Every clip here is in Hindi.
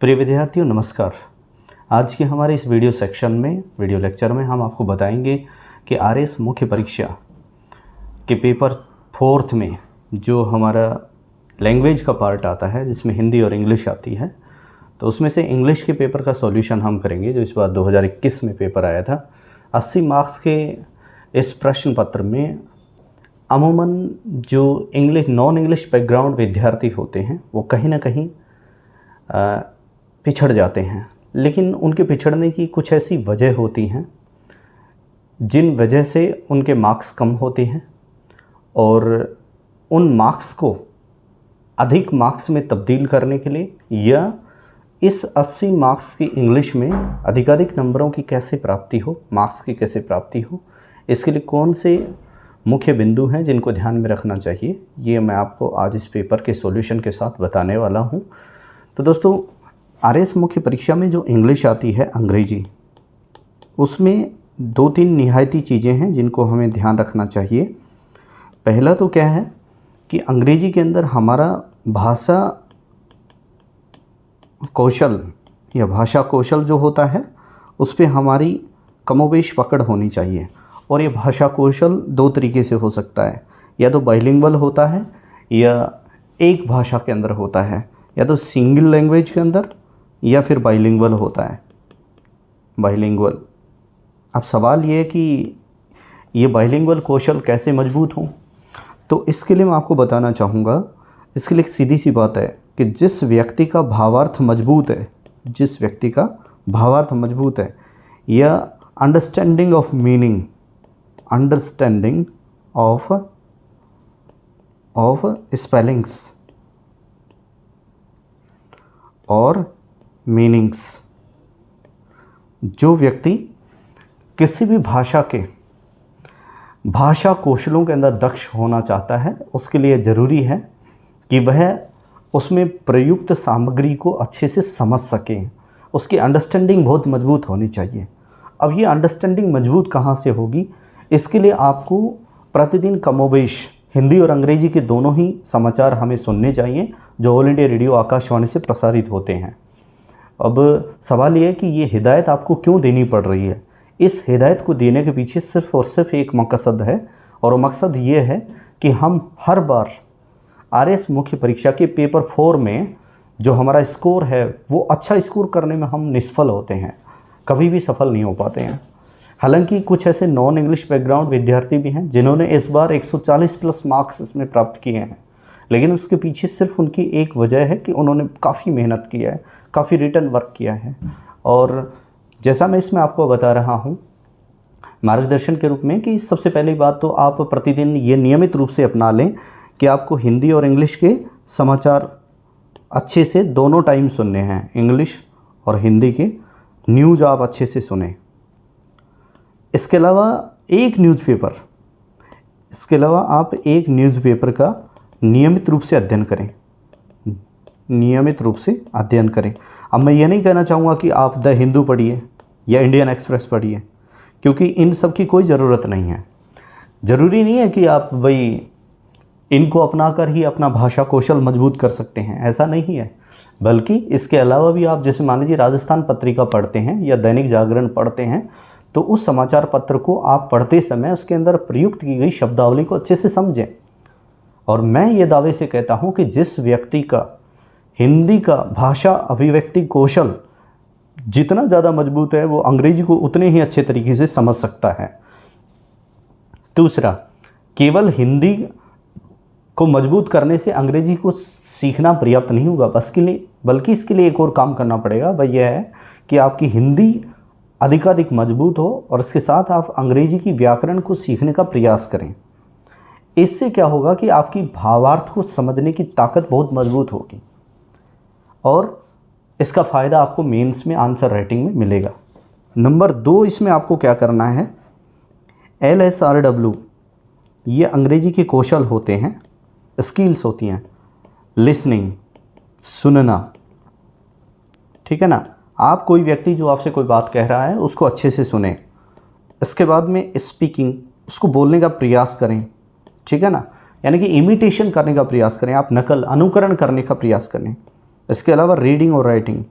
प्रिय विद्यार्थियों नमस्कार। आज के हमारे इस वीडियो लेक्चर में हम आपको बताएंगे कि आरएस मुख्य परीक्षा के पेपर 4 में जो हमारा लैंग्वेज का पार्ट आता है जिसमें हिंदी और इंग्लिश आती है, तो उसमें से इंग्लिश के पेपर का सॉल्यूशन हम करेंगे जो इस बार 2021 में पेपर आया था। 80 मार्क्स के इस प्रश्न पत्र में अमूमन जो नॉन इंग्लिश बैकग्राउंड विद्यार्थी होते हैं वो कहीं ना कहीं पिछड़ जाते हैं, लेकिन उनके पिछड़ने की कुछ ऐसी वजह होती हैं जिन वजह से उनके मार्क्स कम होते हैं और उन मार्क्स को अधिक मार्क्स में तब्दील करने के लिए या इस 80 मार्क्स की इंग्लिश में अधिकाधिक नंबरों की कैसे प्राप्ति हो, मार्क्स की कैसे प्राप्ति हो, इसके लिए कौन से मुख्य बिंदु हैं जिनको ध्यान में रखना चाहिए, ये मैं आपको आज इस पेपर के सॉल्यूशन के साथ बताने वाला हूं। तो दोस्तों, आरएस मुख्य परीक्षा में जो इंग्लिश आती है अंग्रेजी, उसमें 2-3 निहायती चीज़ें हैं जिनको हमें ध्यान रखना चाहिए। पहला तो क्या है कि अंग्रेजी के अंदर हमारा भाषा कौशल या भाषा कौशल जो होता है उस पर हमारी कमोबेश पकड़ होनी चाहिए। और ये भाषा कौशल 2 तरीके से हो सकता है, या तो बाइलिंगुअल होता है या एक भाषा के अंदर होता है, या तो सिंगल लैंग्वेज के अंदर या फिर बाइलिंगुअल होता है। बाइलिंगुअल, अब सवाल ये है कि ये बाइलिंगुअल कौशल कैसे मजबूत हों, तो इसके लिए मैं आपको बताना चाहूँगा। इसके लिए एक सीधी सी बात है कि जिस व्यक्ति का भावार्थ मजबूत है या अंडरस्टैंडिंग ऑफ स्पेलिंग्स और मीनिंग्स, जो व्यक्ति किसी भी भाषा कौशलों के अंदर दक्ष होना चाहता है, उसके लिए ज़रूरी है कि वह उसमें प्रयुक्त सामग्री को अच्छे से समझ सके। उसकी अंडरस्टैंडिंग बहुत मजबूत होनी चाहिए। अब ये अंडरस्टैंडिंग मजबूत कहाँ से होगी, इसके लिए आपको प्रतिदिन कमोबेश हिंदी और अंग्रेजी के दोनों ही समाचार हमें सुनने चाहिए जो ऑल इंडिया रेडियो आकाशवाणी से प्रसारित होते हैं। अब सवाल ये है कि ये हिदायत आपको क्यों देनी पड़ रही है। इस हिदायत को देने के पीछे सिर्फ़ और सिर्फ एक मकसद है, और वो मकसद ये है कि हम हर बार आरएस मुख्य परीक्षा के पेपर 4 में जो हमारा स्कोर है वो अच्छा स्कोर करने में हम निष्फल होते हैं, कभी भी सफल नहीं हो पाते हैं। हालांकि कुछ ऐसे नॉन इंग्लिश बैकग्राउंड विद्यार्थी भी हैं जिन्होंने इस बार 140 प्लस मार्क्स इसमें प्राप्त किए हैं, लेकिन उसके पीछे सिर्फ उनकी एक वजह है कि उन्होंने काफ़ी मेहनत किया है, काफ़ी रिटन वर्क किया है। और जैसा मैं इसमें आपको बता रहा हूँ मार्गदर्शन के रूप में, कि सबसे पहली बात तो आप प्रतिदिन ये नियमित रूप से अपना लें कि आपको हिंदी और इंग्लिश के समाचार अच्छे से दोनों टाइम सुनने हैं। इंग्लिश और हिंदी के न्यूज़ आप अच्छे से सुने। इसके अलावा आप एक न्यूज़पेपर का नियमित रूप से अध्ययन करें। अब मैं ये नहीं कहना चाहूँगा कि आप द हिंदू पढ़िए या इंडियन एक्सप्रेस पढ़िए, क्योंकि इन सब की कोई ज़रूरत नहीं है। ज़रूरी नहीं है कि आप इनको अपनाकर ही अपना भाषा कौशल मजबूत कर सकते हैं, ऐसा नहीं है। बल्कि इसके अलावा भी आप जैसे मान लीजिए राजस्थान पत्रिका पढ़ते हैं या दैनिक जागरण पढ़ते हैं, तो उस समाचार पत्र को आप पढ़ते समय उसके अंदर प्रयुक्त की गई शब्दावली को अच्छे से समझें। और मैं ये दावे से कहता हूँ कि जिस व्यक्ति का हिंदी का भाषा अभिव्यक्ति कौशल जितना ज़्यादा मजबूत है वो अंग्रेजी को उतने ही अच्छे तरीके से समझ सकता है। दूसरा, केवल हिंदी को मजबूत करने से अंग्रेजी को सीखना पर्याप्त नहीं होगा, बल्कि इसके लिए एक और काम करना पड़ेगा। वह यह है कि आपकी हिंदी अधिकाधिक मजबूत हो और इसके साथ आप अंग्रेजी की व्याकरण को सीखने का प्रयास करें। इससे क्या होगा कि आपकी भावार्थ को समझने की ताकत बहुत मजबूत होगी और इसका फ़ायदा आपको मेंस में आंसर राइटिंग में मिलेगा। नंबर 2, इसमें आपको क्या करना है, LSRW ये अंग्रेजी के कौशल होते हैं, स्किल्स होती हैं। लिसनिंग, सुनना, ठीक है ना। आप कोई व्यक्ति जो आपसे कोई बात कह रहा है उसको अच्छे से सुने। इसके बाद में स्पीकिंग, उसको बोलने का प्रयास करें, ठीक है ना। यानी कि इमिटेशन करने का प्रयास करें, आप अनुकरण करने का प्रयास करें। इसके अलावा रीडिंग और राइटिंग,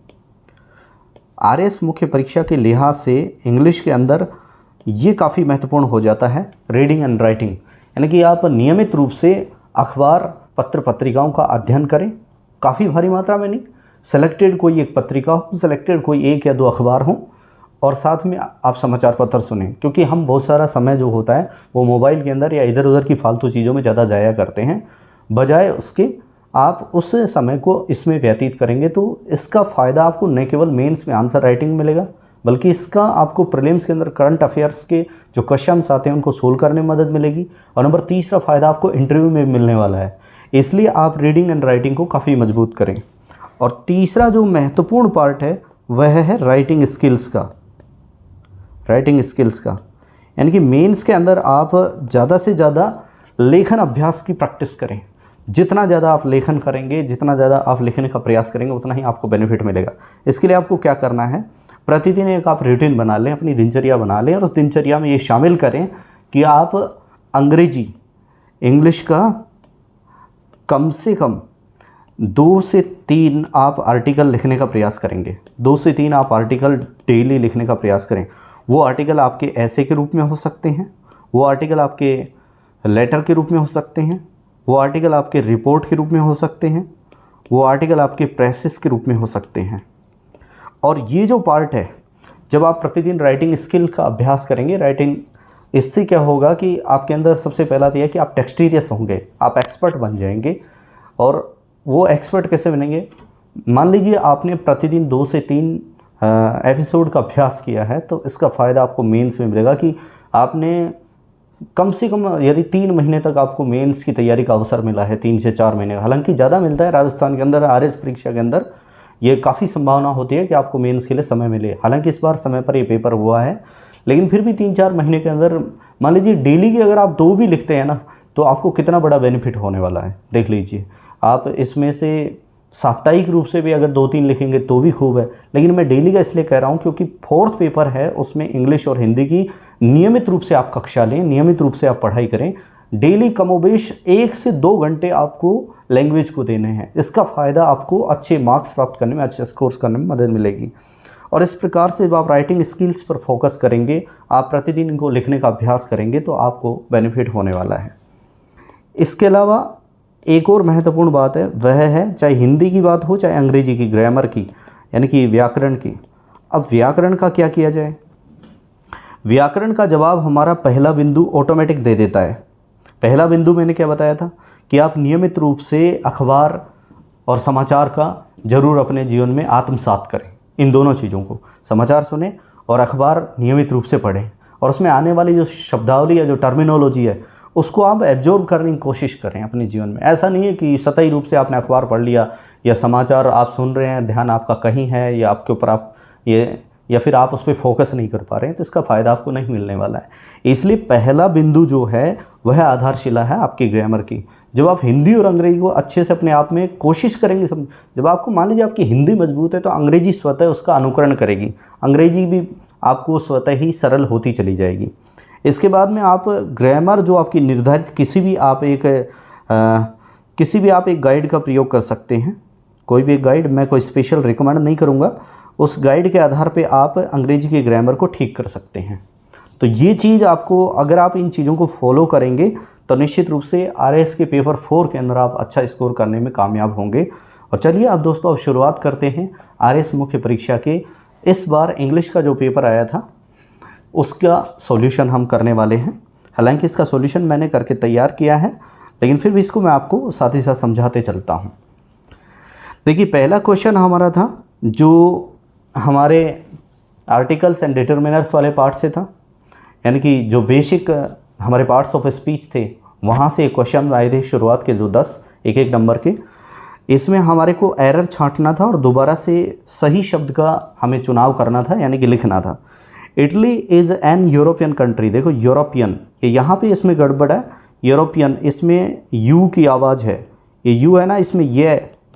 आरएस मुख्य परीक्षा के लिहाज से इंग्लिश के अंदर ये काफ़ी महत्वपूर्ण हो जाता है रीडिंग एंड राइटिंग, यानी कि आप नियमित रूप से अखबार पत्र पत्रिकाओं का अध्ययन करें, काफ़ी भारी मात्रा में नहीं, सेलेक्टेड कोई एक पत्रिका हो, सेलेक्टेड कोई एक या दो अखबार हों, और साथ में आप समाचार पत्र सुनें, क्योंकि हम बहुत सारा समय जो होता है वो मोबाइल के अंदर या इधर उधर की फालतू चीज़ों में ज़्यादा जाया करते हैं। बजाय उसके आप उस समय को इसमें व्यतीत करेंगे तो इसका फ़ायदा आपको न केवल मेंस में आंसर राइटिंग मिलेगा, बल्कि इसका आपको प्रीलिम्स के अंदर करंट अफेयर्स के जो क्वेश्चंस आते हैं उनको सोल्व करने में मदद मिलेगी। और नंबर तीसरा फ़ायदा आपको इंटरव्यू में मिलने वाला है, इसलिए आप रीडिंग एंड राइटिंग को काफ़ी मजबूत करें। और तीसरा जो महत्वपूर्ण पार्ट है वह है राइटिंग स्किल्स का। राइटिंग स्किल्स का यानी कि मेंस के अंदर आप ज़्यादा से ज़्यादा लेखन अभ्यास की प्रैक्टिस करें। जितना ज़्यादा आप लेखन करेंगे, जितना ज़्यादा आप लिखने का प्रयास करेंगे, उतना ही आपको बेनिफिट मिलेगा। इसके लिए आपको क्या करना है, प्रतिदिन एक आप रूटीन बना लें, अपनी दिनचर्या बना लें, और उस दिनचर्या में ये शामिल करें कि आप अंग्रेजी इंग्लिश का कम से कम 2 से 3 आप आर्टिकल लिखने का प्रयास करेंगे। 2 से 3 आप आर्टिकल डेली लिखने का प्रयास करें। वो आर्टिकल आपके ऐसे के रूप में हो सकते हैं, वो आर्टिकल आपके लेटर के रूप में हो सकते हैं, वो आर्टिकल आपके रिपोर्ट के रूप में हो सकते हैं, वो आर्टिकल आपके प्रेसेस के रूप में हो सकते हैं। और ये जो पार्ट है, जब आप प्रतिदिन राइटिंग स्किल का अभ्यास करेंगे, राइटिंग, इससे क्या होगा कि आपके अंदर सबसे पहला तो यह कि आप टेक्सटीरियस होंगे, आप एक्सपर्ट बन जाएंगे। और वो एक्सपर्ट कैसे बनेंगे, मान लीजिए आपने प्रतिदिन 2 से 3 एपिसोड का अभ्यास किया है, तो इसका फ़ायदा आपको मेंस में मिलेगा कि आपने कम से कम यदि 3 महीने तक आपको मेंस की तैयारी का अवसर मिला है, 3 से 4 महीने का, हालांकि ज़्यादा मिलता है राजस्थान के अंदर आरएस परीक्षा के अंदर, ये काफ़ी संभावना होती है कि आपको मेंस के लिए समय मिले। हालांकि इस बार समय पर ये पेपर हुआ है, लेकिन फिर भी 3-4 महीने के अंदर मान लीजिए डेली की अगर आप 2 भी लिखते हैं ना, तो आपको कितना बड़ा बेनिफिट होने वाला है देख लीजिए। आप इसमें से साप्ताहिक रूप से भी अगर 2-3 लिखेंगे तो भी खूब है, लेकिन मैं डेली का इसलिए कह रहा हूँ क्योंकि 4th पेपर है, उसमें इंग्लिश और हिंदी की नियमित रूप से आप कक्षा लें, नियमित रूप से आप पढ़ाई करें। डेली कमोबेश 1 से 2 घंटे आपको लैंग्वेज को देने हैं। इसका फ़ायदा आपको अच्छे मार्क्स प्राप्त करने में, अच्छे स्कोर्स करने में मदद मिलेगी। और इस प्रकार से जब आप राइटिंग स्किल्स पर फोकस करेंगे, आप प्रतिदिन इनको लिखने का अभ्यास करेंगे, तो आपको बेनिफिट होने वाला है। इसके अलावा एक और महत्वपूर्ण बात है, वह है चाहे हिंदी की बात हो चाहे अंग्रेजी की, ग्रामर की, यानी कि व्याकरण की। अब व्याकरण का क्या किया जाए, व्याकरण का जवाब हमारा पहला बिंदु ऑटोमेटिक दे देता है। पहला बिंदु मैंने क्या बताया था कि आप नियमित रूप से अखबार और समाचार का जरूर अपने जीवन में आत्मसात करें। इन दोनों चीज़ों को, समाचार सुने और अखबार नियमित रूप से पढ़ें, और उसमें आने वाली जो शब्दावली या जो टर्मिनोलॉजी है उसको आप एब्जॉर्ब करने की कोशिश करें अपने जीवन में। ऐसा नहीं है कि सतही रूप से आपने अखबार पढ़ लिया या समाचार आप सुन रहे हैं, ध्यान आपका कहीं है या आपके ऊपर आप या फिर आप उस पर फोकस नहीं कर पा रहे हैं, तो इसका फ़ायदा आपको नहीं मिलने वाला है। इसलिए पहला बिंदु जो है वह आधारशिला है आपकी ग्रामर की। जब आप हिंदी और अंग्रेजी को अच्छे से अपने आप में कोशिश करेंगे जब आपको मान लीजिए आपकी हिंदी मजबूत है, तो अंग्रेजी स्वतः उसका अनुकरण करेगी, अंग्रेजी भी आपको स्वतः ही सरल होती चली जाएगी। इसके बाद में आप ग्रामर जो आपकी निर्धारित किसी भी आप एक गाइड का प्रयोग कर सकते हैं। कोई भी एक गाइड, मैं कोई स्पेशल रिकमेंड नहीं करूँगा, उस गाइड के आधार पे आप अंग्रेजी के ग्रामर को ठीक कर सकते हैं। तो ये चीज़ आपको, अगर आप इन चीज़ों को फॉलो करेंगे तो निश्चित रूप से आरएस के पेपर 4 के अंदर आप अच्छा स्कोर करने में कामयाब होंगे। और चलिए अब दोस्तों, अब शुरुआत करते हैं आरएस मुख्य परीक्षा के इस बार इंग्लिश का जो पेपर आया था उसका सॉल्यूशन हम करने वाले हैं। हालांकि इसका सॉल्यूशन मैंने करके तैयार किया है, लेकिन फिर भी इसको मैं आपको साथ ही साथ समझाते चलता हूँ। देखिए, पहला क्वेश्चन हमारा था जो हमारे आर्टिकल्स एंड डिटर्मिनर्स वाले पार्ट से था, यानी कि जो बेसिक हमारे पार्ट्स ऑफ स्पीच थे वहाँ से क्वेश्चन आए थे शुरुआत के, जो 10 एक नंबर के। इसमें हमारे को एरर छांटना था और दोबारा से सही शब्द का हमें चुनाव करना था, यानी कि लिखना था। Italy is an European country. देखो यूरोपियन, ये यहाँ पे इसमें गड़बड़ है। यूरोपियन, इसमें यू की आवाज़ है, ये यू है ना, इसमें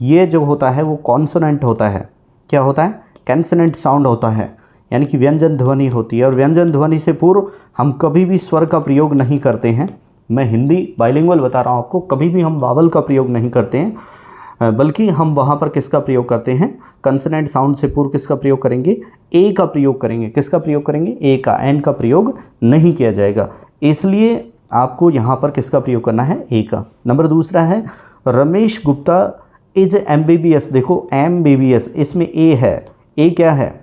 ये जो होता है वो कॉन्सोनेंट होता है। क्या होता है? कैंसोनेंट साउंड होता है, यानी कि व्यंजन ध्वनि होती है। और व्यंजन ध्वनि से पूर्व हम कभी भी स्वर का प्रयोग नहीं करते हैं। मैं हिंदी बाइलिंगुअल बता रहा हूँ आपको, कभी भी हम वावल का प्रयोग नहीं करते हैं। बल्कि हम वहाँ पर किसका प्रयोग करते हैं, कंसोनेंट साउंड से पूर्व किसका प्रयोग करेंगे, ए का प्रयोग करेंगे। किसका प्रयोग करेंगे, ए का, एन का प्रयोग नहीं किया जाएगा। इसलिए आपको यहाँ पर किसका प्रयोग करना है, ए का। नंबर दूसरा है रमेश गुप्ता इज MBBS। देखो MBBS इसमें ए है, ए क्या है,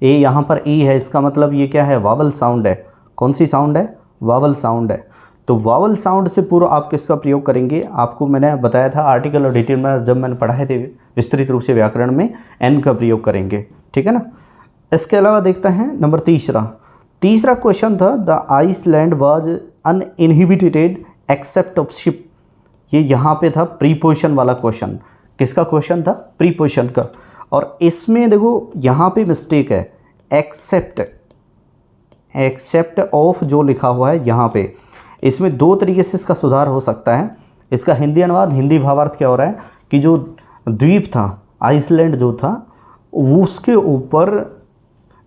ए यहाँ पर ए है, इसका मतलब ये क्या है, वावल साउंड है। कौन सी साउंड है, वावल साउंड है। तो वावल साउंड से पूर्व आप किसका प्रयोग करेंगे, आपको मैंने बताया था आर्टिकल और डिटेल में जब मैंने पढ़ाए थे विस्तृत रूप से व्याकरण में, एन का प्रयोग करेंगे, ठीक है ना। इसके अलावा देखते हैं नंबर तीसरा क्वेश्चन था, the island was uninhabited except of ship. ये यहाँ पे था प्रीपोजिशन वाला क्वेश्चन। किसका क्वेश्चन था, प्रीपोजिशन का। और इसमें देखो यहाँ पे मिस्टेक है, एक्सेप्ट ऑफ जो लिखा हुआ है यहाँ पे, इसमें दो तरीके से इसका सुधार हो सकता है। इसका हिंदी अनुवाद, हिंदी भावार्थ क्या हो रहा है कि जो द्वीप था, आइसलैंड जो था, उसके ऊपर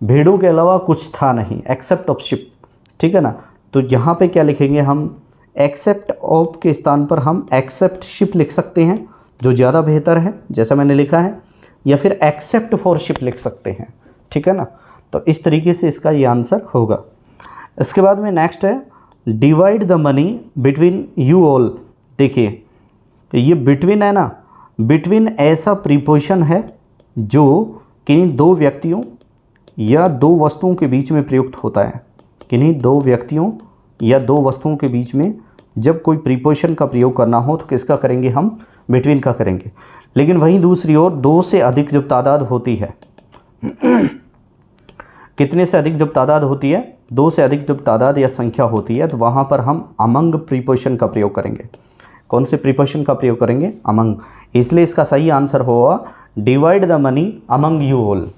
भेड़ों के अलावा कुछ था नहीं, एक्सेप्ट ऑफ शिप, ठीक है ना। तो यहाँ पे क्या लिखेंगे हम, एक्सेप्ट ऑफ के स्थान पर हम एक्सेप्ट शिप लिख सकते हैं, जो ज़्यादा बेहतर है, जैसा मैंने लिखा है, या फिर एक्सेप्ट फॉर शिप लिख सकते हैं, ठीक है ना। तो इस तरीके से इसका ये आंसर होगा। इसके बाद में नेक्स्ट है, divide the money between you all. देखिए ये बिटवीन है ना, बिटवीन ऐसा प्रीपोजिशन है जो किन्हीं दो व्यक्तियों या दो वस्तुओं के बीच में प्रयुक्त होता है। किन्हीं दो व्यक्तियों या दो वस्तुओं के बीच में जब कोई प्रीपोजिशन का प्रयोग करना हो तो किसका करेंगे हम, बिटवीन का करेंगे। लेकिन वहीं दूसरी ओर दो से अधिक जब तादाद होती है कितने से अधिक जब तादाद होती है, दो से अधिक जब तादाद या संख्या होती है, तो वहाँ पर हम अमंग प्रीपोजिशन का प्रयोग करेंगे। कौन से प्रीपोजिशन का प्रयोग करेंगे, अमंग। इसलिए इसका सही आंसर होगा divide the money among you all,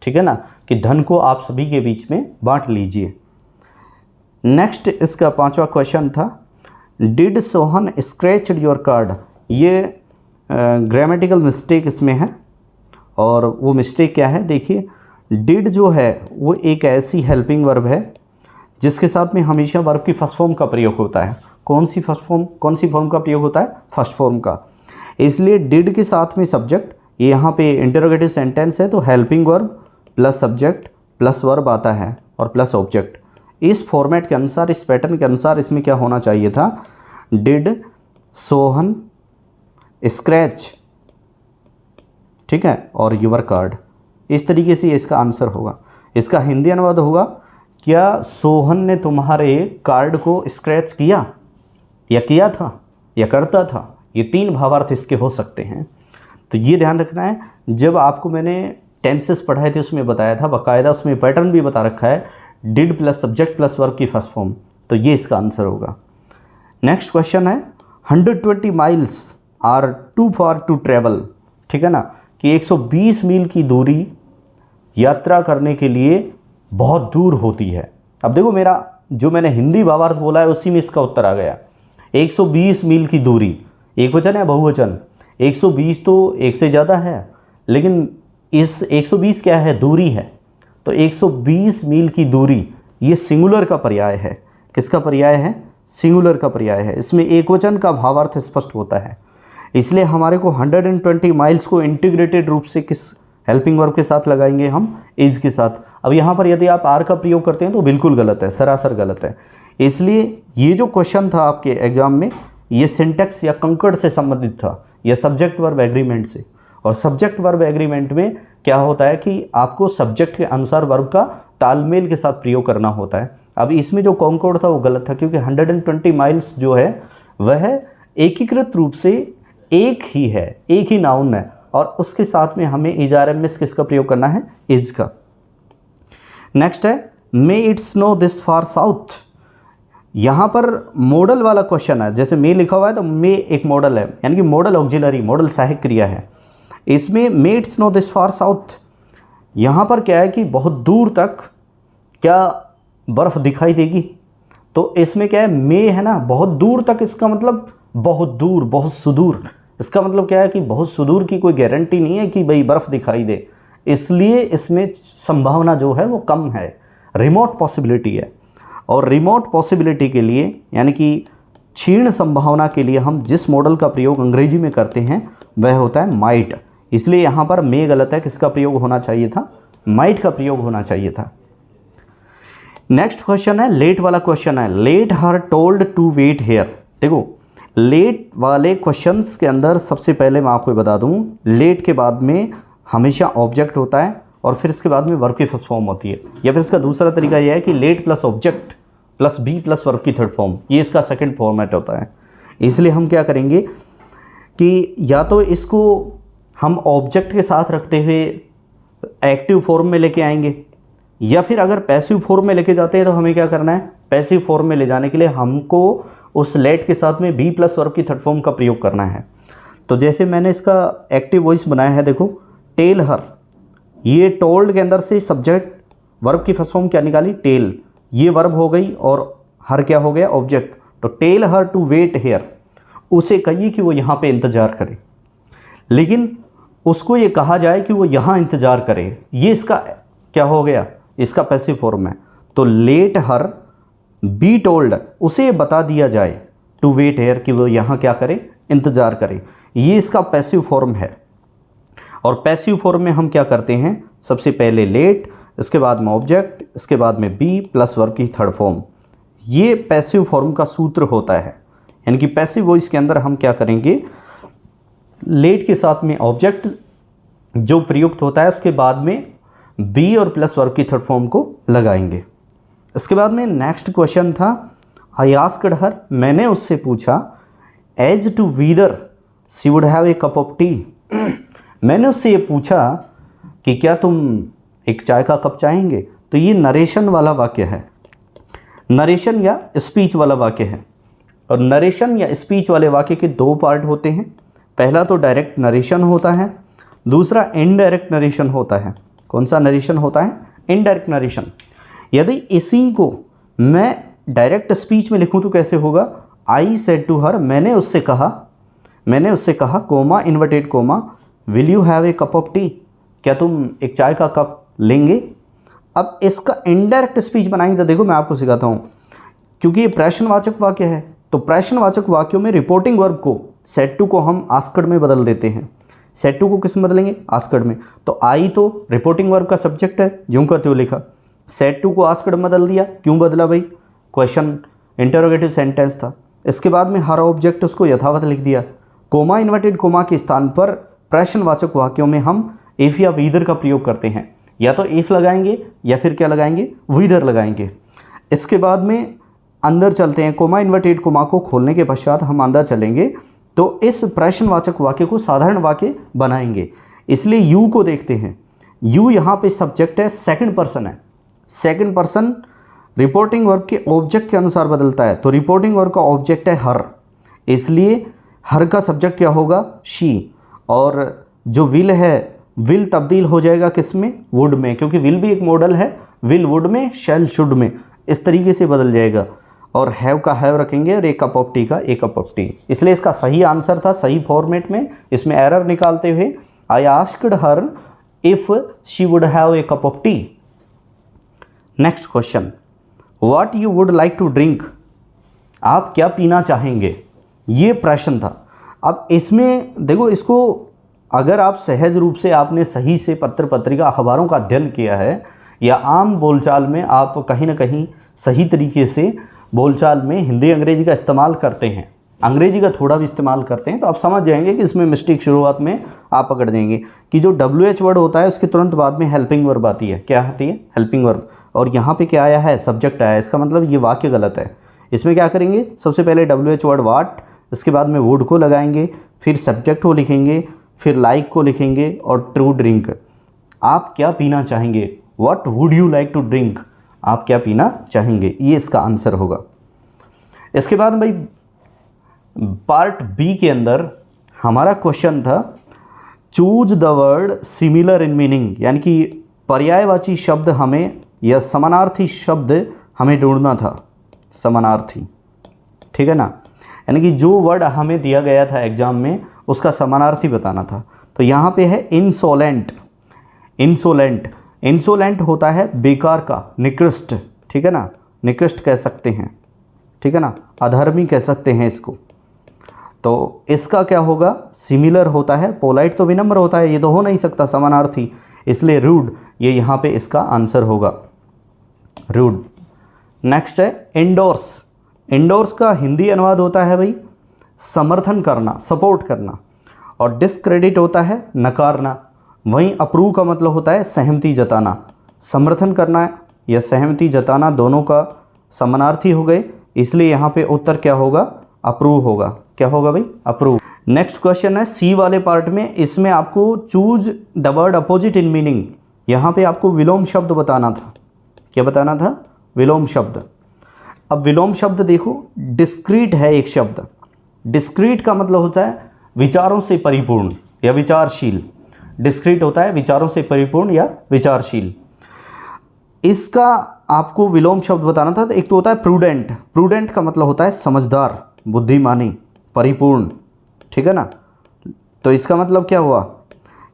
ठीक है ना, कि धन को आप सभी के बीच में बांट लीजिए। नेक्स्ट इसका पांचवा क्वेश्चन था, did Sohan scratch your card. ये ग्रामेटिकल मिस्टेक इसमें है, और वो मिस्टेक क्या है, देखिए डिड जो है वो एक ऐसी हेल्पिंग वर्ब है जिसके साथ में हमेशा वर्ब की फर्स्ट फॉर्म का प्रयोग होता है। कौन सी फॉर्म का प्रयोग होता है, फर्स्ट फॉर्म का। इसलिए डिड के साथ में सब्जेक्ट, ये यहाँ पे इंटरोगेटिव सेंटेंस है तो helping verb plus subject plus verb आता है और प्लस ऑब्जेक्ट। इस फॉर्मेट के अनुसार, इस पैटर्न के अनुसार इसमें क्या होना चाहिए था, डिड सोहन स्क्रैच, ठीक है, और यूर कार्ड। इस तरीके से इसका आंसर होगा। इसका हिंदी अनुवाद होगा, क्या सोहन ने तुम्हारे कार्ड को स्क्रैच किया, या किया था, या करता था। ये तीन भावार्थ इसके हो सकते हैं। तो ये ध्यान रखना है, जब आपको मैंने टेंसेस पढ़ाए थे उसमें बताया था, बाकायदा उसमें पैटर्न भी बता रखा है, did plus subject plus verb की फर्स्ट फॉर्म। तो ये इसका आंसर होगा। नेक्स्ट क्वेश्चन है, 120 miles are too far to travel, ठीक है ना, कि 120 मील की दूरी यात्रा करने के लिए बहुत दूर होती है। अब देखो मेरा जो मैंने हिंदी भावार्थ बोला है उसी में इसका उत्तर आ गया। 120 मील की दूरी, एक वचन है बहुवचन, 120 तो एक से ज़्यादा है, लेकिन इस 120 क्या है, दूरी है। तो 120 मील की दूरी ये सिंगुलर का पर्याय है। किसका पर्याय है, सिंगुलर का पर्याय है। इसमें एक वचन का भावार्थ स्पष्ट होता है। इसलिए हमारे को 120 माइल्स को इंटीग्रेटेड रूप से किस हेल्पिंग वर्ब के साथ लगाएंगे हम, इज के साथ। अब यहाँ पर यदि आप आर का प्रयोग करते हैं तो बिल्कुल गलत है, सरासर गलत है। इसलिए ये जो क्वेश्चन था आपके एग्जाम में, ये सिंटैक्स या कंकड़ से संबंधित था, या सब्जेक्ट वर्ब एग्रीमेंट से। और सब्जेक्ट वर्ब एग्रीमेंट में क्या होता है कि आपको सब्जेक्ट के अनुसार वर्ब का तालमेल के साथ प्रयोग करना होता है। अब इसमें जो कॉन्कॉर्ड था वो गलत था, क्योंकि 120 माइल्स जो है वह एकीकृत रूप से एक ही है, एक ही नाउन है, और उसके साथ में हमें इज किसका प्रयोग करना है, इज का। नेक्स्ट है, may it snow this far south. यहाँ पर मॉडल वाला क्वेश्चन है, जैसे मे लिखा हुआ है तो मे एक मॉडल है, यानी कि मॉडल ऑक्सिलरी, मॉडल सहायक क्रिया है। इसमें may it snow this far south, यहाँ पर क्या है कि बहुत दूर तक क्या बर्फ़ दिखाई देगी। तो इसमें क्या है, मे है ना, बहुत दूर तक, इसका मतलब बहुत दूर, बहुत सुदूर। इसका मतलब क्या है कि बहुत सुदूर की कोई गारंटी नहीं है कि भाई बर्फ़ दिखाई दे, इसलिए इसमें संभावना जो है वो कम है, रिमोट पॉसिबिलिटी है। और रिमोट पॉसिबिलिटी के लिए, यानी कि क्षीण संभावना के लिए हम जिस मॉडल का प्रयोग अंग्रेजी में करते हैं वह होता है माइट। इसलिए यहाँ पर मे गलत है, किसका प्रयोग होना चाहिए था, माइट का प्रयोग होना चाहिए था। नेक्स्ट क्वेश्चन है लेट वाला क्वेश्चन है, let her told to wait here. देखो लेट वाले क्वेश्चंस के अंदर सबसे पहले मैं आपको बता दूं, लेट के बाद में हमेशा ऑब्जेक्ट होता है और फिर इसके बाद में वर्ब की फर्स्ट फॉर्म होती है, या फिर इसका दूसरा तरीका यह है कि let plus object plus be plus verb की थर्ड फॉर्म, ये इसका सेकंड फॉर्मेट होता है। इसलिए हम क्या करेंगे कि या तो इसको हम ऑब्जेक्ट के साथ रखते हुए एक्टिव फॉर्म में लेके आएंगे, या फिर अगर पैसिव फॉर्म में लेके जाते हैं तो हमें क्या करना है, पैसिव फॉर्म में ले जाने के लिए हमको उस लेट के साथ में बी प्लस वर्ब की थर्ड फॉर्म का प्रयोग करना है। तो जैसे मैंने इसका एक्टिव वॉइस बनाया है, देखो टेल हर, ये टोल्ड के अंदर से सब्जेक्ट वर्ब की फर्स्ट फॉर्म क्या निकाली, टेल, ये वर्ब हो गई और हर क्या हो गया, ऑब्जेक्ट। तो tell her to wait here, उसे कहिए कि वो यहाँ पे इंतज़ार करे, लेकिन उसको ये कहा जाए कि वो यहाँ इंतज़ार करे, ये इसका क्या हो गया, इसका पैसिव फॉर्म है। तो लेट हर बी टोल्ड, उसे बता दिया जाए टू वेट हेयर कि वो यहाँ क्या करे, इंतज़ार करे, ये इसका पैसिव फॉर्म है। और पैसिव फॉर्म में हम क्या करते हैं, सबसे पहले लेट, इसके बाद में ऑब्जेक्ट, इसके बाद में बी प्लस वर्ब की थर्ड फॉर्म, ये पैसिव फॉर्म का सूत्र होता है। यानी कि पैसिव वॉइस के अंदर हम क्या करेंगे, लेट के साथ में ऑब्जेक्ट जो प्रयुक्त होता है उसके बाद में बी और प्लस वर्ब की थर्ड फॉर्म को लगाएंगे। इसके बाद में नेक्स्ट क्वेश्चन था आई आस्क्ड हर, मैंने उससे पूछा, as to whether she would have a cup of tea, मैंने उससे ये पूछा कि क्या तुम एक चाय का कप चाहेंगे। तो ये नरेशन वाला वाक्य है, नरेशन या स्पीच वाला वाक्य है। और नरेशन या स्पीच वाले वाक्य के दो पार्ट होते हैं, पहला तो डायरेक्ट नरेशन होता है, दूसरा इनडायरेक्ट नरेशन होता है। कौन सा नरेशन होता है, इनडायरेक्ट नरेशन। यदि इसी को मैं डायरेक्ट स्पीच में लिखूं तो कैसे होगा, आई सेड टू हर, मैंने उससे कहा coma inverted coma, will you have a cup of T, क्या तुम एक चाय का कप लेंगे। अब इसका इनडायरेक्ट स्पीच बनाएंगे तो देखो मैं आपको सिखाता हूँ, क्योंकि ये प्रश्नवाचक वाक्य है, तो प्रश्नवाचक वाक्यों में रिपोर्टिंग वर्ब को सेड टू को हम आस्क्ड में बदल देते हैं। सेड टू को किस में बदलेंगे, आस्क्ड में। तो आई तो रिपोर्टिंग वर्ब का सब्जेक्ट है, ज्यों का त्यों लिखा, सेड टू को आस्क्ड में बदल दिया, क्यों बदला भाई, क्वेश्चन इंटरोगेटिव सेंटेंस था। इसके बाद में हर ऑब्जेक्ट उसको यथावत लिख दिया। कोमा इन्वर्टेड कोमा के स्थान पर प्रश्नवाचक वाक्यों में हम इफ या वीदर का प्रयोग करते हैं, या तो इफ लगाएंगे या फिर क्या लगाएंगे, वीदर लगाएंगे। इसके बाद में अंदर चलते हैं, कोमा इन्वर्टेड कोमा को खोलने के पश्चात हम अंदर चलेंगे तो इस प्रश्नवाचक वाक्य को साधारण वाक्य बनाएंगे। इसलिए यू को देखते हैं, यू यहाँ पे सब्जेक्ट है, सेकंड पर्सन है, सेकंड पर्सन रिपोर्टिंग वर्ब के ऑब्जेक्ट के अनुसार बदलता है, तो रिपोर्टिंग वर्ब का ऑब्जेक्ट है हर, इसलिए हर का सब्जेक्ट क्या होगा, शी, और जो विल है, विल तब्दील हो जाएगा किस में, वुड में, क्योंकि विल भी एक मॉडल है, विल वुड में, शैल शुड में, इस तरीके से बदल जाएगा। और हैव का हैव रखेंगे और एक कप ऑफ टी का एक कप ऑफ टी। इसलिए इसका सही आंसर था, सही फॉर्मेट में, इसमें एरर निकालते हुए I asked her if she would have a cup of tea. Next question, what you would like to drink, आप क्या पीना चाहेंगे, ये प्रश्न था। अब इसमें देखो, इसको अगर आप सहज रूप से आपने सही से पत्र पत्रिका अखबारों का अध्ययन किया है, या आम बोलचाल में आप कहीं ना कहीं सही तरीके से बोलचाल में हिंदी अंग्रेजी का इस्तेमाल करते हैं, अंग्रेजी का थोड़ा भी इस्तेमाल करते हैं, तो आप समझ जाएंगे कि इसमें मिस्टेक शुरुआत में आप पकड़ देंगे कि जो WH वर्ड होता है उसके तुरंत बाद में हेल्पिंग वर्ब आती है। क्या आती है, हेल्पिंग वर्ब, और यहाँ पे क्या आया है, सब्जेक्ट आया है। इसका मतलब ये वाक्य गलत है। इसमें क्या करेंगे, सबसे पहले WH वर्ड वाट, इसके बाद में वुड को लगाएंगे, फिर सब्जेक्ट को लिखेंगे, फिर लाइक को लिखेंगे और टू ड्रिंक, आप क्या पीना चाहेंगे, what would you like to drink, आप क्या पीना चाहेंगे, ये इसका आंसर होगा। इसके बाद भाई पार्ट बी के अंदर हमारा क्वेश्चन था choose the word similar in meaning, यानी कि पर्यायवाची शब्द हमें या समानार्थी शब्द हमें ढूंढना था, समानार्थी, ठीक है ना। यानी कि जो वर्ड हमें दिया गया था एग्जाम में उसका समानार्थी बताना था। तो यहाँ पे है इंसोलेंट, इंसोलेंट, इंसोलेंट होता है बेकार का, निकृष्ट, ठीक है ना, निकृष्ट कह सकते हैं, ठीक है ना, अधर्मी कह सकते हैं इसको। तो इसका क्या होगा, सिमिलर होता है। पोलाइट तो विनम्र होता है, ये तो हो नहीं सकता समानार्थी, इसलिए रूड ये यहाँ पे इसका आंसर होगा, रूड। नेक्स्ट है इंडोर्स। इंडोर्स का हिंदी अनुवाद होता है भाई समर्थन करना, सपोर्ट करना, और डिस्क्रेडिट होता है नकारना। वहीं अप्रूव का मतलब होता है सहमति जताना। समर्थन करना या सहमति जताना दोनों का समानार्थी हो गए, इसलिए यहाँ पे उत्तर क्या होगा, अप्रूव होगा। क्या होगा भाई, अप्रूव। नेक्स्ट क्वेश्चन है सी वाले पार्ट में, इसमें आपको choose the word opposite in meaning, यहाँ पे आपको विलोम शब्द बताना था। क्या बताना था, विलोम शब्द। अब विलोम शब्द देखो, डिस्क्रीट है एक शब्द। डिस्क्रीट का मतलब होता है विचारों से परिपूर्ण या विचारशील। डिस्क्रीट होता है विचारों से परिपूर्ण या विचारशील। इसका आपको विलोम शब्द बताना था। तो एक तो होता है प्रूडेंट। प्रूडेंट का मतलब होता है समझदार, बुद्धिमानी, परिपूर्ण, ठीक है ना। तो इसका मतलब क्या हुआ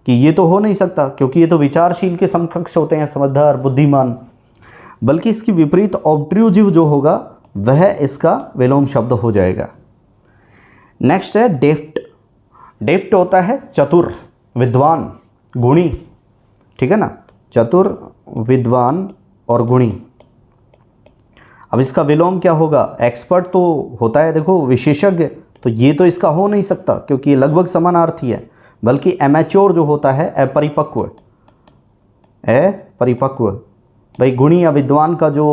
कि ये तो हो नहीं सकता, क्योंकि ये तो विचारशील के समकक्ष होते हैं, समझदार, बुद्धिमान। बल्कि इसकी विपरीत ऑब्ट्रूजिव जो होगा वह इसका विलोम शब्द हो जाएगा। नेक्स्ट है डेफ्ट। डेफ्ट होता है चतुर, विद्वान, गुणी, ठीक है ना, चतुर, विद्वान और गुणी। अब इसका विलोम क्या होगा, एक्सपर्ट तो होता है देखो विशेषज्ञ, तो ये तो इसका हो नहीं सकता क्योंकि ये लगभग समानार्थी है। बल्कि एमेच्योर जो होता है अपरिपक्व, अपरिपक्व। भाई गुणी या विद्वान का जो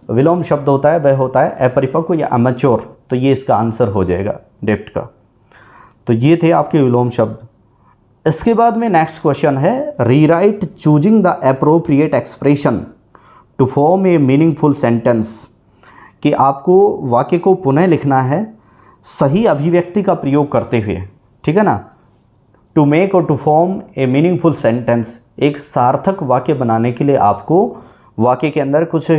विलोम शब्द होता है वह होता है अपरिपक्व या एमेच्योर, तो ये इसका आंसर हो जाएगा डेप्ट का। तो ये थे आपके विलोम शब्द। इसके बाद में नेक्स्ट क्वेश्चन है rewrite choosing the appropriate expression to form a meaningful sentence, कि आपको वाक्य को पुनः लिखना है सही अभिव्यक्ति का प्रयोग करते हुए, ठीक है ना। टू मेक और to form a meaningful sentence, एक सार्थक वाक्य बनाने के लिए आपको वाक्य के अंदर कुछ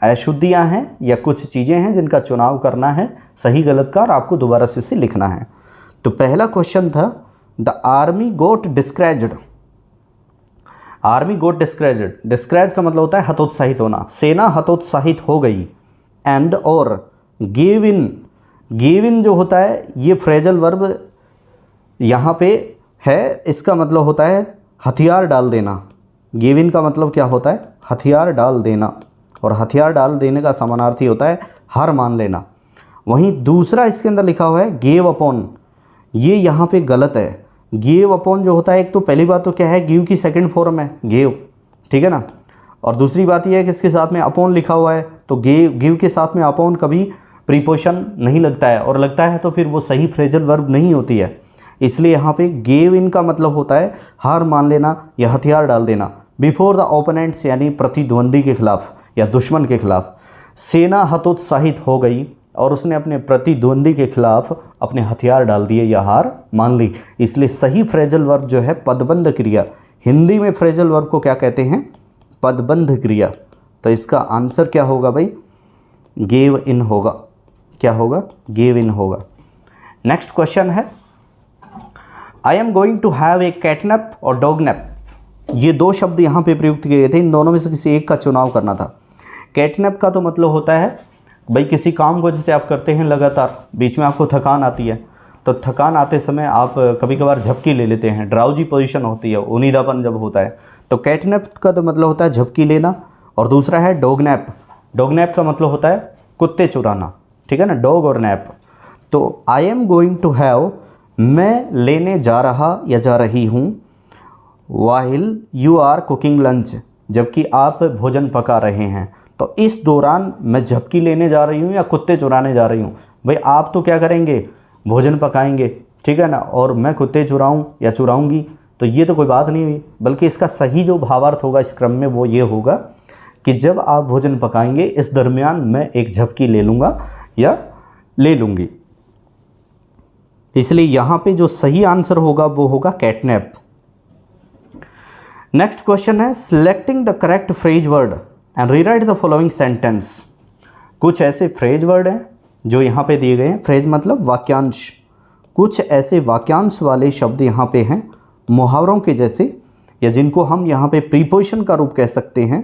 अशुद्धियाँ हैं या कुछ चीज़ें हैं जिनका चुनाव करना है, सही गलत का, और आपको दोबारा से उसे लिखना है। तो पहला क्वेश्चन था the army got discouraged. Army got discouraged, discourage का मतलब होता है हतोत्साहित होना, सेना हतोत्साहित हो गई। एंड और गिव इन, गिव इन जो होता है ये फ्रेजल वर्ब यहाँ पे है, इसका मतलब होता है हथियार डाल देना। गिव इन का मतलब क्या होता है, हथियार डाल देना, और हथियार डाल देने का समानार्थी होता है हार मान लेना। वहीं दूसरा इसके अंदर लिखा हुआ है गेव अपॉन, ये यहाँ पे गलत है। गेव अपॉन जो होता है, एक तो पहली बात तो क्या है, गिव की सेकंड फॉर्म है गेव, ठीक है ना। और दूसरी बात यह है कि इसके साथ में अपॉन लिखा हुआ है, तो गिव के साथ में अपॉन कभी प्रीपोजिशन नहीं लगता है, और लगता है तो फिर वो सही फ्रेजल वर्ब नहीं होती है। इसलिए यहाँ पे गेव इन का मतलब होता है हार मान लेना या हथियार डाल देना बिफोर द ओपोनेंट्स, यानी प्रतिद्वंदी के खिलाफ या दुश्मन के खिलाफ। सेना हतोत्साहित हो गई और उसने अपने प्रतिद्वंदी के खिलाफ अपने हथियार डाल दिए या हार मान ली। इसलिए सही फ्रेजल वर्ब जो है पदबंध क्रिया, हिंदी में फ्रेजल वर्ब को क्या कहते हैं, पदबंध क्रिया। तो इसका आंसर क्या होगा भाई, गेव इन होगा। क्या होगा, गेव इन होगा। नेक्स्ट क्वेश्चन है I am going to have a catnap और डॉगनैप। ये दो शब्द यहाँ पे प्रयुक्त किए गए थे, इन दोनों में से किसी एक का चुनाव करना था। कैटनैप का तो मतलब होता है भाई किसी काम को जैसे आप करते हैं लगातार, बीच में आपको थकान आती है, तो थकान आते समय आप कभी कभार झपकी ले लेते हैं, ड्राउजी पोजीशन होती है, उनीदापन जब होता है, तो कैटनैप का तो मतलब होता है झपकी लेना। और दूसरा है डॉगनैप। डॉगनैप का मतलब होता है कुत्ते चुराना, ठीक है ना, डॉग और नैप। तो I am going to have, मैं लेने जा रहा या जा रही हूँ, while you are cooking lunch, जबकि आप भोजन पका रहे हैं। तो इस दौरान मैं झपकी लेने जा रही हूँ या कुत्ते चुराने जा रही हूँ। भाई आप तो क्या करेंगे, भोजन पकाएंगे, ठीक है ना, और मैं कुत्ते चुराऊँ या चुराऊँगी, तो ये तो कोई बात नहीं हुई। बल्कि इसका सही जो भावार्थ होगा इस क्रम में वो ये होगा कि जब आप भोजन पकाएंगे इस दरमियान मैं एक झपकी ले लूँगा या ले लूँगी। इसलिए यहाँ पे जो सही आंसर होगा वो होगा कैटनैप। नेक्स्ट क्वेश्चन है selecting the correct phrase word and rewrite the following sentence. कुछ ऐसे फ्रेज वर्ड हैं जो यहाँ पे दिए गए हैं, फ्रेज मतलब वाक्यांश। कुछ ऐसे वाक्यांश वाले शब्द यहाँ पे हैं मुहावरों के जैसे, या जिनको हम यहाँ पे प्रीपोजिशन का रूप कह सकते हैं।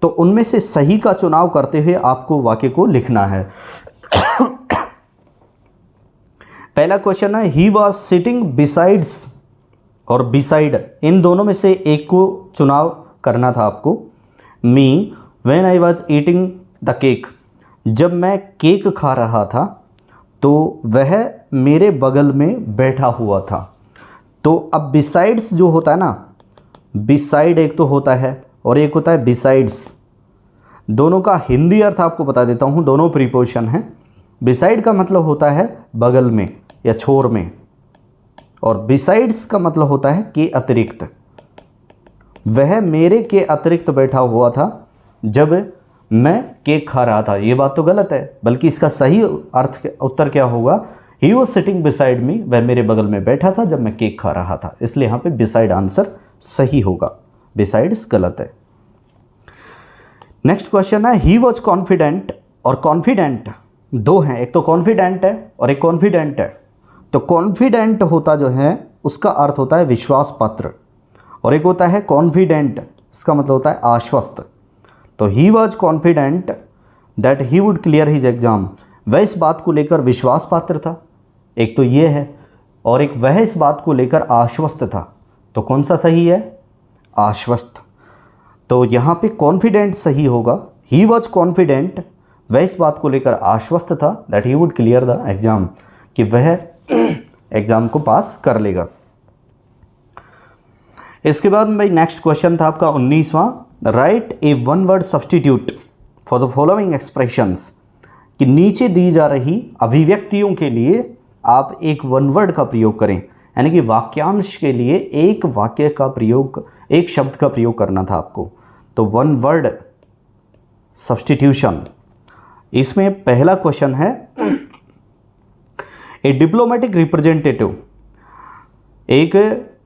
तो उनमें से सही का चुनाव करते हुए आपको वाक्य को लिखना है। पहला क्वेश्चन है ही वॉज सिटिंग बिसाइड्स और बिसाइड, इन दोनों में से एक को चुनाव करना था आपको। Me when I was eating the cake, जब मैं केक खा रहा था तो वह मेरे बगल में बैठा हुआ था। तो अब बिसाइड्स जो होता है ना, बिसाइड एक तो होता है और एक होता है बिसाइड्स, दोनों का हिंदी अर्थ आपको बता देता हूँ, दोनों प्रीपोजिशन हैं। बिसाइड का मतलब होता है बगल में या छोर में, और बिसाइड्स का मतलब होता है के अतिरिक्त। वह मेरे के अतिरिक्त बैठा हुआ था जब मैं केक खा रहा था। ये बात तो गलत है, बल्कि इसका सही अर्थ उत्तर क्या होगा, he was sitting beside me, वह मेरे बगल में बैठा था जब मैं केक खा रहा था। इसलिए यहाँ पे बिसाइड आंसर सही होगा, बिसाइड्स गलत है। नेक्स्ट क्वेश्चन है ही वॉज कॉन्फिडेंट और कॉन्फिडेंट दो हैं, एक तो कॉन्फिडेंट है और एक कॉन्फिडेंट है। तो कॉन्फिडेंट होता जो है उसका अर्थ होता है विश्वास पात्र, और एक होता है कॉन्फिडेंट, इसका मतलब होता है आश्वस्त। तो he was confident that he would clear his exam, वह इस बात को लेकर विश्वास पात्र था, एक तो ये है, और एक वह इस बात को लेकर आश्वस्त था। तो कौन सा सही है, आश्वस्त। तो यहाँ पे कॉन्फिडेंट सही होगा, ही वॉज कॉन्फिडेंट, वह इस बात को लेकर आश्वस्त था that he would clear the exam, कि वह एग्जाम को पास कर लेगा। इसके बाद भाई नेक्स्ट क्वेश्चन था आपका 19वां, write a one word substitute for the following expressions, कि नीचे दी जा रही अभिव्यक्तियों के लिए आप एक वन वर्ड का प्रयोग करें, यानी कि वाक्यांश के लिए एक वाक्य का प्रयोग, एक शब्द का प्रयोग करना था आपको। तो वन वर्ड सब्सटीट्यूशन, इसमें पहला क्वेश्चन है ए डिप्लोमेटिक रिप्रेजेंटेटिव, एक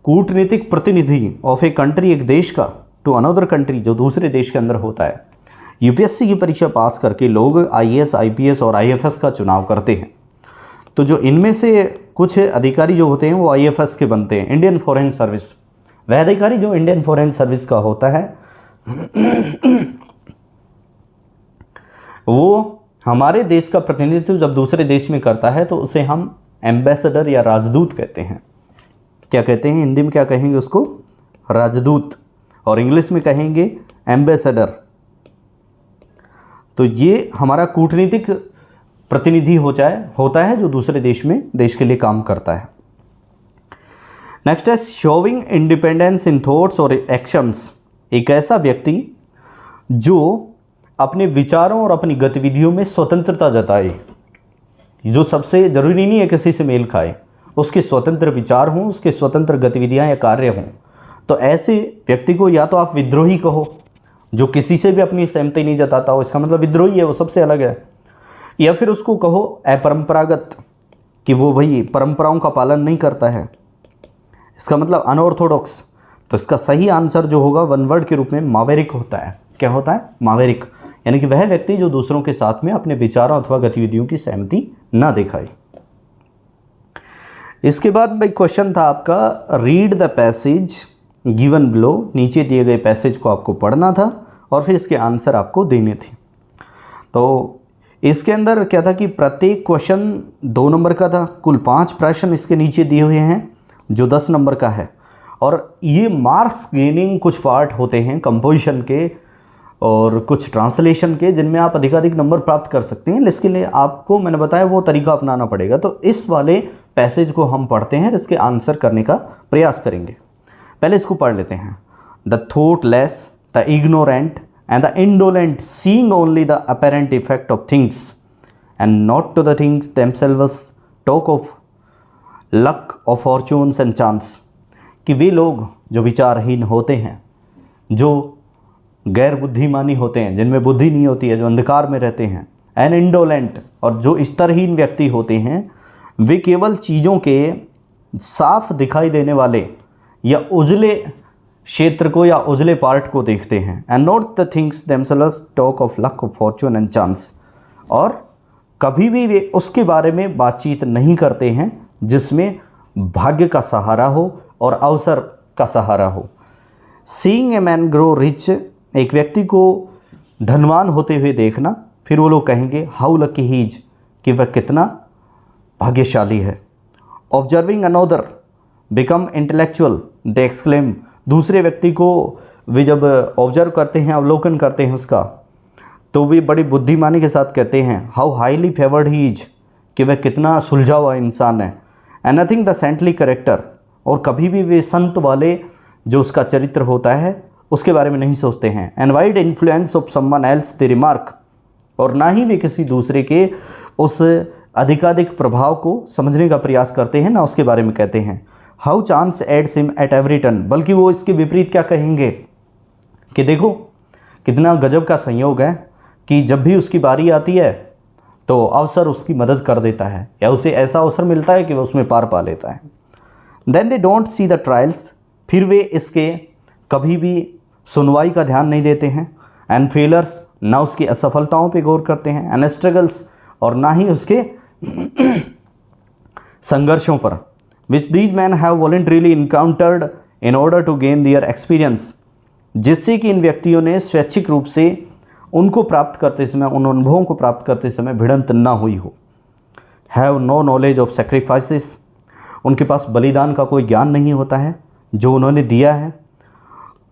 कूटनीतिक प्रतिनिधि ऑफ ए कंट्री, एक देश का, टू अनदर कंट्री, जो दूसरे देश के अंदर होता है। यूपीएससी की परीक्षा पास करके लोग आईएएस, आईपीएस और आईएफएस का चुनाव करते हैं। तो जो इनमें से कुछ अधिकारी जो होते हैं वो आईएफएस के बनते हैं, इंडियन फॉरेन सर्विस। वह अधिकारी जो इंडियन फॉरेन सर्विस का होता है वो हमारे देश का प्रतिनिधित्व जब दूसरे देश में करता है तो उसे हम एम्बेसडर या राजदूत कहते हैं। क्या कहते हैं हिंदी में, क्या कहेंगे उसको, राजदूत, और इंग्लिश में कहेंगे एम्बेसडर। तो ये हमारा कूटनीतिक प्रतिनिधि होता है जो दूसरे देश में देश के लिए काम करता है। नेक्स्ट है शोविंग इंडिपेंडेंस इन थॉट्स और एक्शंस, एक ऐसा व्यक्ति जो अपने विचारों और अपनी गतिविधियों में स्वतंत्रता जताए, जो सबसे ज़रूरी नहीं है किसी से मेल खाए, उसके स्वतंत्र विचार हों, उसके स्वतंत्र गतिविधियां या कार्य हों। तो ऐसे व्यक्ति को या तो आप विद्रोही कहो, जो किसी से भी अपनी सहमति नहीं जताता हो, इसका मतलब विद्रोही है, वो सबसे अलग है। या फिर उसको कहो अपरंपरागत, कि वो भाई परंपराओं का पालन नहीं करता है, इसका मतलब अनऑर्थोडॉक्स। तो इसका सही आंसर जो होगा वन वर्ड के रूप में मावेरिक होता है। क्या होता है, मावेरिक, यानी कि वह व्यक्ति जो दूसरों के साथ में अपने विचारों अथवा गतिविधियों की सहमति ना दिखाए। इसके बाद भाई क्वेश्चन था आपका read the passage given below, नीचे दिए गए पैसेज को आपको पढ़ना था और फिर इसके आंसर आपको देने थे। तो इसके अंदर क्या था कि प्रत्येक क्वेश्चन 2 नंबर का था, कुल 5 प्रश्न इसके नीचे दिए हुए हैं जो 10 नंबर का है। और ये मार्क्स गेनिंग कुछ पार्ट होते हैं कंपोजिशन के और कुछ ट्रांसलेशन के, जिनमें आप अधिकाधिक नंबर प्राप्त कर सकते हैं। इसके लिए आपको मैंने बताया वो तरीका अपनाना पड़ेगा। तो इस वाले पैसेज को हम पढ़ते हैं, इसके आंसर करने का प्रयास करेंगे। पहले इसको पढ़ लेते हैं। The thoughtless, the ignorant and the indolent, seeing only the apparent effect of things and not to the things themselves, talk of luck, of fortunes and chance, कि वे लोग जो विचारहीन होते हैं, जो गैर बुद्धिमानी होते हैं, जिनमें बुद्धि नहीं होती है, जो अंधकार में रहते हैं, एंड इंडोलेंट, और जो स्तरहीन व्यक्ति होते हैं, वे केवल चीज़ों के साफ दिखाई देने वाले या उजले क्षेत्र को या उजले पार्ट को देखते हैं। And not the things themselves, talk of luck, of Fortune and chance, और कभी भी वे उसके बारे में बातचीत नहीं करते हैं जिसमें भाग्य का सहारा हो और अवसर का सहारा हो। Seeing a man grow rich, एक व्यक्ति को धनवान होते हुए देखना, फिर वो लोग कहेंगे हाउ लकी ही इज, कि वह कितना भाग्यशाली है। ऑब्जर्विंग अनोदर बिकम इंटेलेक्चुअल, दे एक्सक्लेम, दूसरे व्यक्ति को वे जब ऑब्जर्व करते हैं, अवलोकन करते हैं उसका, तो वे बड़ी बुद्धिमानी के साथ कहते हैं how highly favoured he is, कि वह कितना सुलझा हुआ इंसान है। And nothing the saintly character, और कभी भी वे संत वाले जो उसका चरित्र होता है उसके बारे में नहीं सोचते हैं। And wide influence of someone else they remark, और ना ही वे किसी दूसरे के उस अधिकाधिक प्रभाव को समझने का प्रयास करते हैं, ना उसके बारे में कहते हैं। How chance aids him at every turn, बल्कि वो इसके विपरीत क्या कहेंगे कि देखो कितना गजब का संयोग है कि जब भी उसकी बारी आती है तो अवसर उसकी मदद कर देता है, या उसे ऐसा अवसर मिलता है कि वह उसमें पार पा लेता है। Then they don't see the trials, फिर वे इसके कभी भी सुनवाई का ध्यान नहीं देते हैं। एंड फेलर्स, ना उसकी असफलताओं पे गौर करते हैं। एंड स्ट्रगल्स, और ना ही उसके संघर्षों पर। Which these men have voluntarily encountered in order to gain their experience, जिससे कि इन व्यक्तियों ने स्वैच्छिक रूप से उनको प्राप्त करते समय, उन अनुभवों को प्राप्त करते समय भिड़ंत ना हुई हो। Have no knowledge of sacrifices, उनके पास बलिदान का कोई ज्ञान नहीं होता है जो उन्होंने दिया है।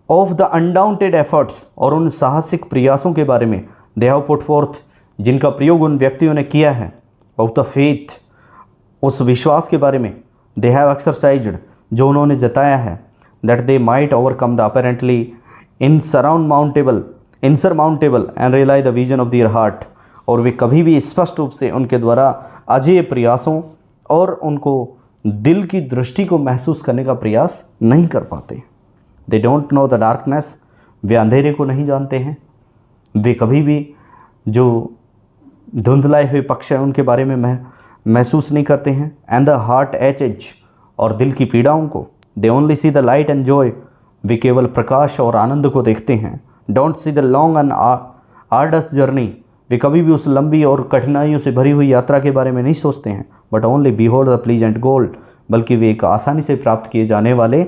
ऑफ द अनडाउंटेड एफर्ट्स, और उन साहसिक प्रयासों के बारे में। दे हैव पुट फोर्थ, जिनका प्रयोग उन व्यक्तियों ने किया है। ऑफ द फेथ, उस विश्वास के बारे में। दे हैव एक्सरसाइज्ड, जो उन्होंने जताया है। That they might overcome the apparently insurmountable and realise the vision of their heart, और वे कभी भी स्पष्ट रूप से उनके द्वारा अजेय प्रयासों और उनको दिल की दृष्टि को महसूस करने का प्रयास नहीं कर पाते। They don't know the darkness, वे अंधेरे को नहीं जानते हैं। वे कभी भी जो धुंधलाए हुए पक्ष हैं उनके बारे में महसूस नहीं करते हैं। एंड द हार्ट एच, और दिल की पीड़ाओं को। They only see the light and joy, वे केवल प्रकाश और आनंद को देखते हैं। Don't see the long and arduous journey, वे कभी भी उस लंबी और कठिनाइयों से भरी हुई यात्रा के बारे में नहीं सोचते हैं। But only behold the pleasant goal, बल्कि वे एक आसानी से प्राप्त किए जाने वाले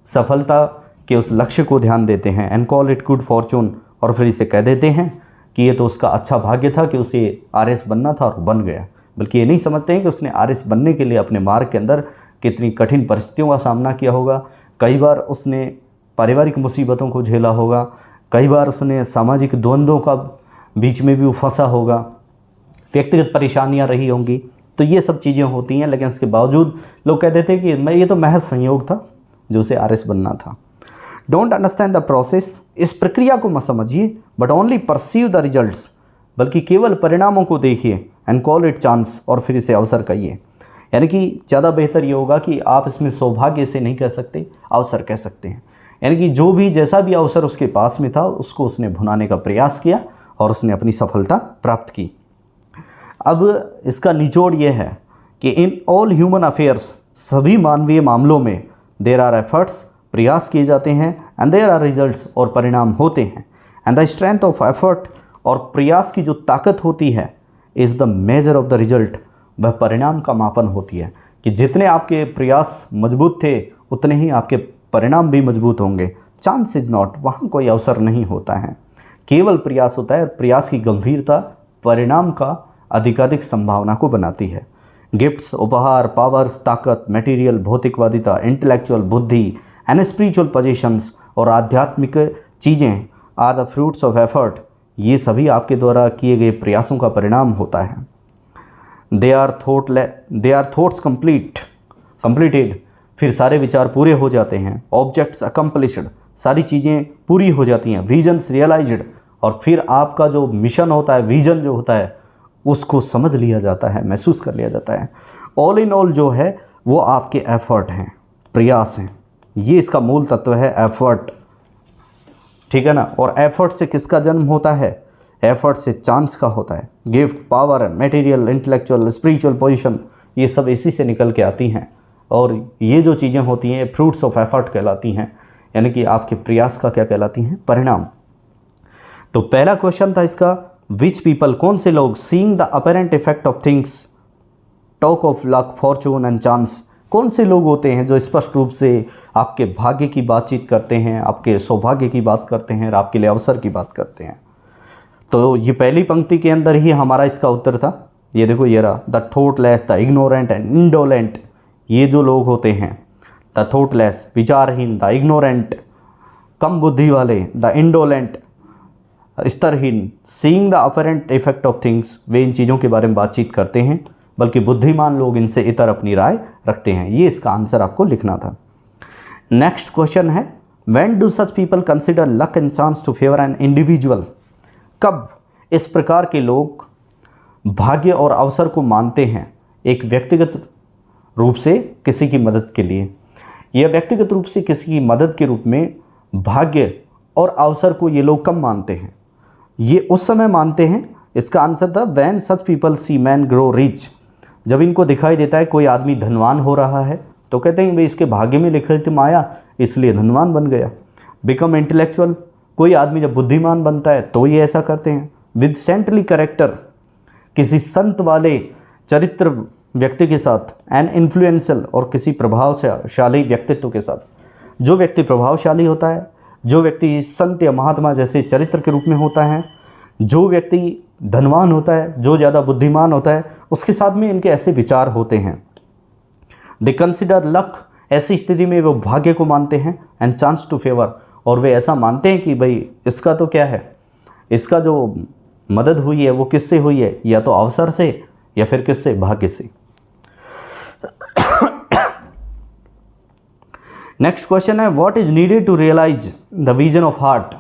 सफलता के उस लक्ष्य को ध्यान देते हैं। And call it good Fortune, और फिर इसे कह देते हैं कि ये तो उसका अच्छा भाग्य था कि उसे आरएस बनना था और बन गया। बल्कि ये नहीं समझते हैं कि उसने आरएस बनने के लिए अपने मार्ग के अंदर कितनी कठिन परिस्थितियों का सामना किया होगा। कई बार उसने पारिवारिक मुसीबतों को झेला होगा, कई बार उसने सामाजिक द्वंद्वों का बीच में भी वो फंसा होगा, व्यक्तिगत परेशानियां रही होंगी। तो ये सब चीज़ें होती हैं, लेकिन इसके बावजूद लोग कह देते हैं कि ये तो महज संयोग था जो उसे आरएस बनना था। डोंट अंडरस्टैंड द प्रोसेस, इस प्रक्रिया को मत समझिए। But only perceive the results, बल्कि केवल परिणामों को देखिए। एंड कॉल इट चांस, और फिर इसे अवसर कहिए। यानी कि ज़्यादा बेहतर ये होगा कि आप इसमें सौभाग्य से नहीं कह सकते, अवसर कह सकते हैं। यानी कि जो भी जैसा भी अवसर उसके पास में था उसको उसने भुनाने का प्रयास किया और उसने अपनी सफलता प्राप्त की। अब इसका निचोड़ ये है कि इन ऑल ह्यूमन अफेयर्स, सभी मानवीय मामलों में देयर आर एफर्ट्स, प्रयास किए जाते हैं। एंड देयर आर रिजल्ट्स, और परिणाम होते हैं। And the strength of effort, और प्रयास की जो ताकत होती है, is the measure of the result, वह परिणाम का मापन होती है। कि जितने आपके प्रयास मजबूत थे उतने ही आपके परिणाम भी मजबूत होंगे। चांस इज नॉट, वहाँ कोई अवसर नहीं होता है, केवल प्रयास होता है। और प्रयास की गंभीरता परिणाम का अधिकाधिक संभावना को बनाती है। गिफ्ट्स, उपहार, पावर्स, ताकत, मटेरियल, भौतिकवादिता, इंटेलेक्चुअल बुद्धि एंड स्पिरिचुअल पोजीशंस, और आध्यात्मिक चीज़ें are the fruits of effort, ये सभी आपके द्वारा किए गए प्रयासों का परिणाम होता है। दे आर थॉट्स कंप्लीटेड, फिर सारे विचार पूरे हो जाते हैं। ऑब्जेक्ट्स अकम्पलिश्ड, सारी चीज़ें पूरी हो जाती हैं। विजन्स रियलाइज्ड, और फिर आपका जो मिशन होता है, विजन जो होता है, उसको समझ लिया जाता है, महसूस कर लिया जाता है। ऑल इन ऑल जो है वो आपके एफर्ट हैं, प्रयास हैं। ये इसका मूल तत्व है, एफर्ट। ठीक है ना। और एफर्ट से किसका जन्म होता है? एफर्ट से चांस का होता है। Gift, power, material, intellectual, spiritual position, ये सब इसी से निकल के आती हैं। और ये जो चीज़ें होती हैं फ्रूट्स ऑफ एफर्ट कहलाती हैं, यानी कि आपके प्रयास का क्या कहलाती हैं? परिणाम। तो पहला क्वेश्चन था इसका, विच पीपल, कौन से लोग, seeing the apparent effect of things talk of luck, Fortune and chance, कौन से लोग होते हैं जो स्पष्ट रूप से आपके भाग्य की बातचीत करते हैं, आपके सौभाग्य की बात करते हैं और आपके लिए अवसर की बात करते हैं? तो ये पहली पंक्ति के अंदर ही हमारा इसका उत्तर था। ये देखो, ये रहा, the thoughtless, the ignorant and indolent, ये जो लोग होते हैं, द थॉटलेस, विचारहीन, द इग्नोरेंट, कम बुद्धि वाले, द इंडोलेंट, स्तरहीन, seeing the apparent effect of things, वे इन चीज़ों के बारे में बातचीत करते हैं, बल्कि बुद्धिमान लोग इनसे इतर अपनी राय रखते हैं। ये इसका आंसर आपको लिखना था। नेक्स्ट क्वेश्चन है, when do such people consider luck and chance to favour an individual, कब इस प्रकार के लोग भाग्य और अवसर को मानते हैं एक व्यक्तिगत रूप से किसी की मदद के लिए, यह व्यक्तिगत रूप से किसी की मदद के रूप में भाग्य और अवसर को ये लोग कब मानते हैं? ये उस समय मानते हैं, इसका आंसर था when such people see man grow rich, जब इनको दिखाई देता है कोई आदमी धनवान हो रहा है तो कहते हैं भाई इसके भाग्य में लिखी थी माया इसलिए धनवान बन गया। बिकम इंटेलेक्चुअल, कोई आदमी जब बुद्धिमान बनता है तो ये ऐसा करते हैं। विद सेंटली करेक्टर, किसी संत वाले चरित्र व्यक्ति के साथ। एन इन्फ्लुएंशियल, और किसी प्रभावशाली व्यक्तित्व के साथ। जो व्यक्ति प्रभावशाली होता है, जो व्यक्ति संत या महात्मा जैसे चरित्र के रूप में होता है, जो व्यक्ति धनवान होता है, जो ज़्यादा बुद्धिमान होता है, उसके साथ में इनके ऐसे विचार होते हैं। दे कंसिडर लक, ऐसी स्थिति में वो भाग्य को मानते हैं। एंड चांस टू फेवर, और वे ऐसा मानते हैं कि भाई इसका तो क्या है, इसका जो मदद हुई है वो किससे हुई है, या तो अवसर से या फिर किससे, भाग्य से। नेक्स्ट क्वेश्चन है, what is needed to realise the vision of heart.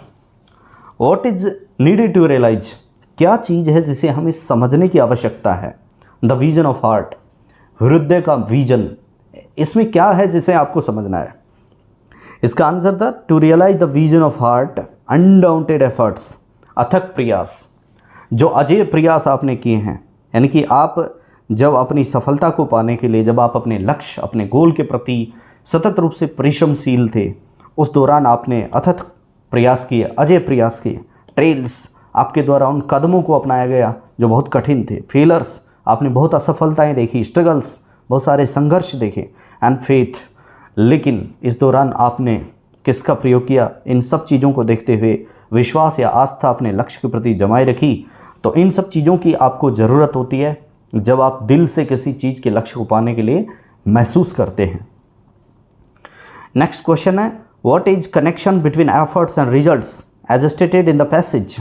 What is needed to realise, क्या चीज़ है जिसे हमें समझने की आवश्यकता है। द विजन ऑफ हार्ट, हृदय का विजन, इसमें क्या है जिसे आपको समझना है। इसका आंसर था to realise the vision of heart undaunted efforts, अथक प्रयास, जो अजय प्रयास आपने किए हैं। यानी कि आप जब अपनी सफलता को पाने के लिए, जब आप अपने लक्ष्य, अपने गोल के प्रति सतत रूप से परिश्रमशील थे, उस दौरान आपने अथक प्रयास किए, अजय प्रयास किए। ट्रेल्स, आपके द्वारा उन कदमों को अपनाया गया जो बहुत कठिन थे। फेलर्स, आपने बहुत असफलताएं देखी। स्ट्रगल्स, बहुत सारे संघर्ष देखे। एंड फेथ, लेकिन इस दौरान आपने किसका प्रयोग किया, इन सब चीज़ों को देखते हुए विश्वास या आस्था अपने लक्ष्य के प्रति जमाए रखी। तो इन सब चीज़ों की आपको ज़रूरत होती है जब आप दिल से किसी चीज़ के लक्ष्य को पाने के लिए महसूस करते हैं। नेक्स्ट क्वेश्चन है, what is connection between efforts and results as stated in the passage.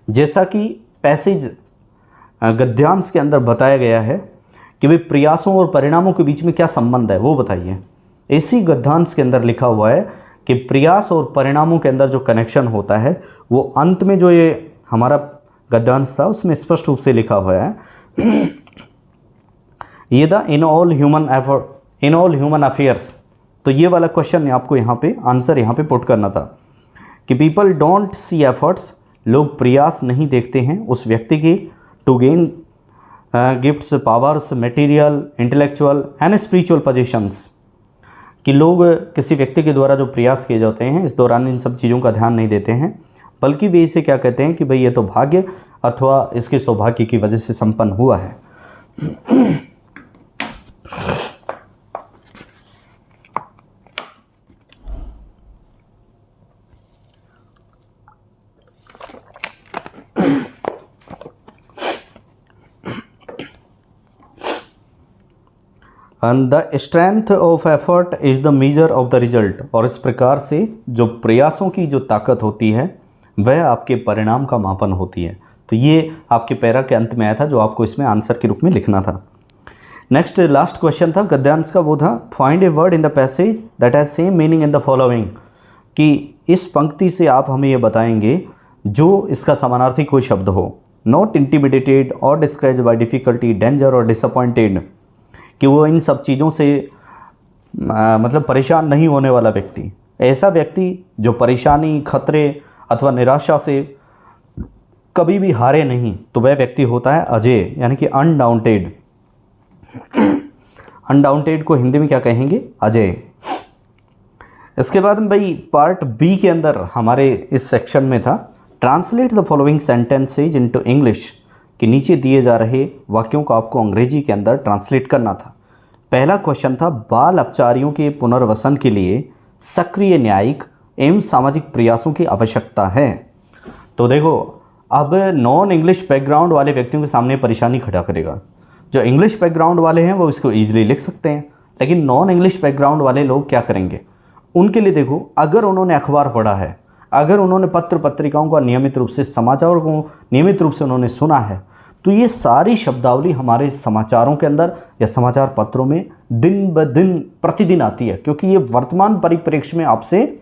जैसा कि पैसेज गद्यांश के अंदर बताया गया है कि वे प्रयासों और परिणामों के बीच में क्या संबंध है वो बताइए। इसी गद्यांश के अंदर लिखा हुआ है कि प्रयास और परिणामों के अंदर जो कनेक्शन होता है वो अंत में जो ये हमारा गद्यांश था उसमें स्पष्ट रूप से लिखा हुआ है ये the in all human affairs. तो ये वाला क्वेश्चन आपको यहाँ पे आंसर यहाँ पे पुट करना था कि पीपल डोंट सी एफर्ट्स, लोग प्रयास नहीं देखते हैं उस व्यक्ति के to gain gifts, powers, material, intellectual and spiritual positions, कि लोग किसी व्यक्ति के द्वारा जो प्रयास किए जाते हैं इस दौरान इन सब चीज़ों का ध्यान नहीं देते हैं, बल्कि वे इसे क्या कहते हैं कि भाई ये तो भाग्य अथवा इसके सौभाग्य की वजह से संपन्न हुआ है। And the strength of effort is the measure of the result, और इस प्रकार से जो प्रयासों की जो ताकत होती है वह आपके परिणाम का मापन होती है। तो ये आपके पैरा के अंत में आया था जो आपको इसमें आंसर के रूप में लिखना था। नेक्स्ट लास्ट क्वेश्चन था गद्यांश का, वो था find a word in the passage that has same meaning in the following, कि इस पंक्ति से आप हमें ये बताएंगे जो इसका समानार्थी कोई शब्द हो। नॉट इंटिमिडेटेड और डिस्करेज बाय डिफ़िकल्टी, डेंजर और डिसअपॉइंटेड, कि वो इन सब चीज़ों से मतलब परेशान नहीं होने वाला व्यक्ति। ऐसा व्यक्ति जो परेशानी, खतरे अथवा निराशा से कभी भी हारे नहीं, तो वह व्यक्ति होता है अजय, यानी कि अनडाउंटेड। अनडाउंटेड को हिंदी में क्या कहेंगे, अजय। इसके बाद में भाई पार्ट बी के अंदर हमारे इस सेक्शन में था translate the following sentences into English, कि नीचे दिए जा रहे वाक्यों को आपको अंग्रेजी के अंदर ट्रांसलेट करना था। पहला क्वेश्चन था बाल अपचारियों के पुनर्वसन के लिए सक्रिय न्यायिक एवं सामाजिक प्रयासों की आवश्यकता है। तो देखो, अब नॉन इंग्लिश बैकग्राउंड वाले व्यक्तियों के सामने परेशानी खड़ा करेगा। जो इंग्लिश बैकग्राउंड वाले हैं वो इसको ईजिली लिख सकते हैं, लेकिन नॉन इंग्लिश बैकग्राउंड वाले लोग क्या करेंगे, उनके लिए देखो, अगर उन्होंने अखबार पढ़ा है, अगर उन्होंने पत्र पत्रिकाओं का नियमित रूप से, समाचारों को नियमित रूप से उन्होंने सुना है, तो ये सारी शब्दावली हमारे समाचारों के अंदर या समाचार पत्रों में दिन ब दिन प्रतिदिन आती है, क्योंकि ये वर्तमान परिप्रेक्ष्य में आपसे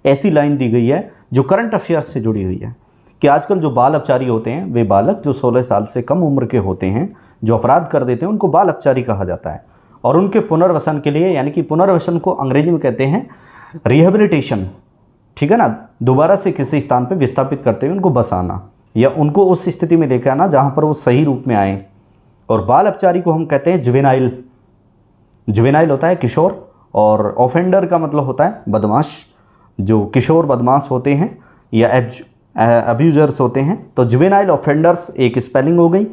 ऐसी लाइन दी गई है जो करंट अफेयर्स से जुड़ी हुई है कि आजकल जो बाल अपचारी होते हैं, वे बालक जो 16 साल से कम उम्र के होते हैं, जो अपराध कर देते हैं, उनको बाल अपचारी कहा जाता है। और उनके पुनर्वसन के लिए, यानी कि पुनर्वसन को अंग्रेजी में कहते हैं रिहेबिलिटेशन, ठीक है ना, दोबारा से किसी स्थान पर विस्थापित करते हुए उनको बसाना या उनको उस स्थिति में लेकर आना जहाँ पर वो सही रूप में आए। और बाल अपचारी को हम कहते हैं जुवेनाइल। जुवेनाइल होता है किशोर, और ऑफेंडर का मतलब होता है बदमाश। जो किशोर बदमाश होते हैं या अब्यूजर्स होते हैं, तो जुवेनाइल ऑफेंडर्स एक स्पेलिंग हो गई।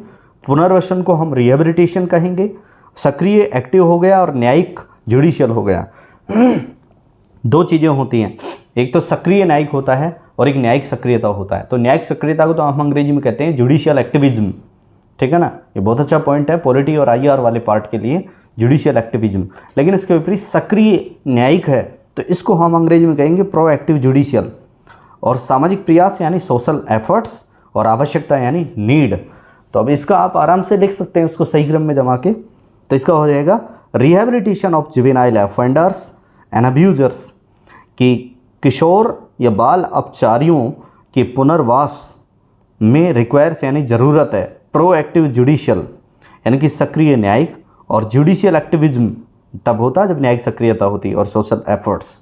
पुनर्वसन को हम रिहेबिलिटेशन कहेंगे। सक्रिय एक्टिव हो गया, और न्यायिक जुडिशियल हो गया। दो चीज़ें होती हैं, एक तो सक्रिय न्यायिक होता है और एक न्यायिक सक्रियता होता है। तो न्यायिक सक्रियता को तो हम अंग्रेजी में कहते हैं जुडिशियल एक्टिविज्म, ठीक है ना। ये बहुत अच्छा पॉइंट है पॉलिटी और आईआर वाले पार्ट के लिए, जुडिशियल एक्टिविज्म। लेकिन इसके विपरीत सक्रिय न्यायिक है, तो इसको हम अंग्रेजी में कहेंगे प्रोएक्टिव जुडिशियल। और सामाजिक प्रयास यानी सोशल एफर्ट्स, और आवश्यकता यानी नीड। तो अब इसका आप आराम से लिख सकते हैं उसको सही क्रम में जमा के। तो इसका हो जाएगा rehabilitation of juvenile offenders and abusers, कि किशोर या बाल अपचारियों के पुनर्वास में रिक्वायर्स यानी ज़रूरत है प्रोएक्टिव जुडिशियल, यानी कि सक्रिय न्यायिक, और जुडिशियल एक्टिविज्म तब होता है जब न्यायिक सक्रियता होती है, और सोशल एफर्ट्स